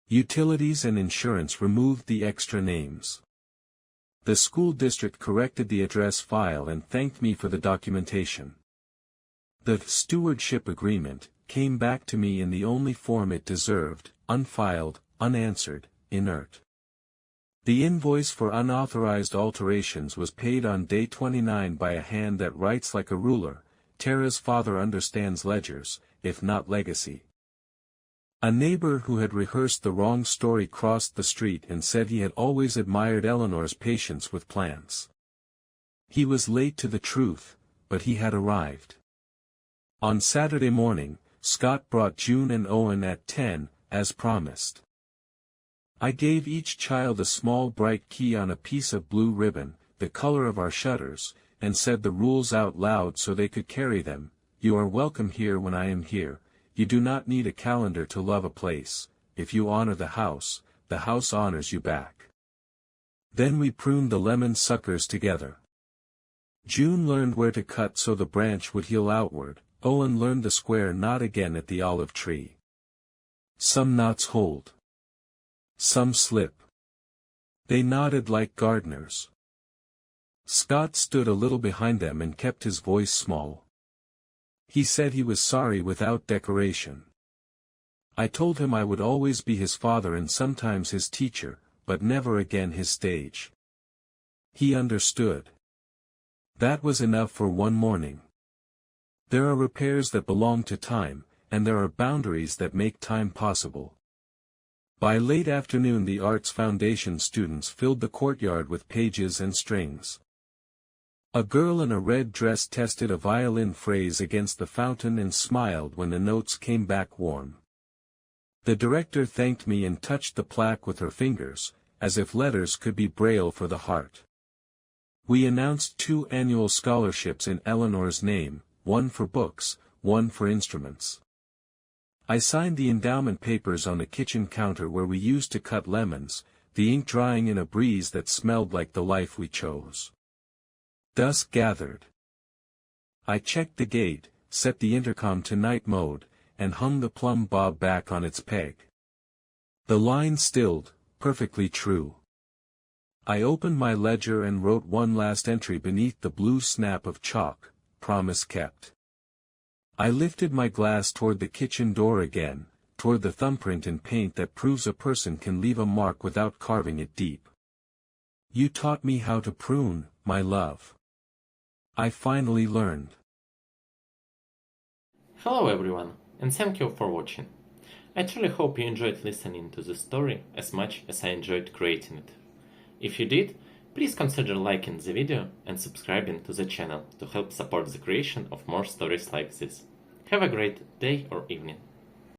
Utilities and insurance removed the extra names. The school district corrected the address file and thanked me for the documentation. The stewardship agreement came back to me in the only form it deserved, unfiled, unanswered, inert. The invoice for unauthorized alterations was paid on day 29 by a hand that writes like a ruler. Tara's father understands ledgers, if not legacy. A neighbor who had rehearsed the wrong story crossed the street and said he had always admired Eleanor's patience with plants. He was late to the truth, but he had arrived. On Saturday morning, Scott brought June and Owen at 10, as promised. I gave each child a small bright key on a piece of blue ribbon, the color of our shutters, and said the rules out loud so they could carry them. You are welcome here when I am here. you do not need a calendar to love a place. If you honor the house honors you back. Then we pruned the lemon suckers together. June learned where to cut so the branch would heal outward. Owen learned the square knot again at the olive tree. Some knots hold. Some slip. They nodded like gardeners. Scott stood a little behind them and kept his voice small. He said he was sorry without decoration. I told him I would always be his father and sometimes his teacher, but never again his stage. He understood. That was enough for one morning. There are repairs that belong to time, and there are boundaries that make time possible. By late afternoon the Arts Foundation students filled the courtyard with pages and strings. A girl in a red dress tested a violin phrase against the fountain and smiled when the notes came back warm. The director thanked me and touched the plaque with her fingers, as if letters could be braille for the heart. We announced 2 annual scholarships in Eleanor's name, one for books, one for instruments. I signed the endowment papers on the kitchen counter where we used to cut lemons, the ink drying in a breeze that smelled like the life we chose. Dusk gathered. I checked the gate, set the intercom to night mode, and hung the plumb bob back on its peg. The line stilled, perfectly true. I opened my ledger and wrote one last entry beneath the blue snap of chalk, promise kept. I lifted my glass toward the kitchen door again, toward the thumbprint in paint that proves a person can leave a mark without carving it deep. You taught me how to prune, my love. I finally learned. Hello everyone, and thank you for watching. I truly hope you enjoyed listening to the story as much as I enjoyed creating it. If you did, please consider liking the video and subscribing to the channel to help support the creation of more stories like this. Have a great day or evening.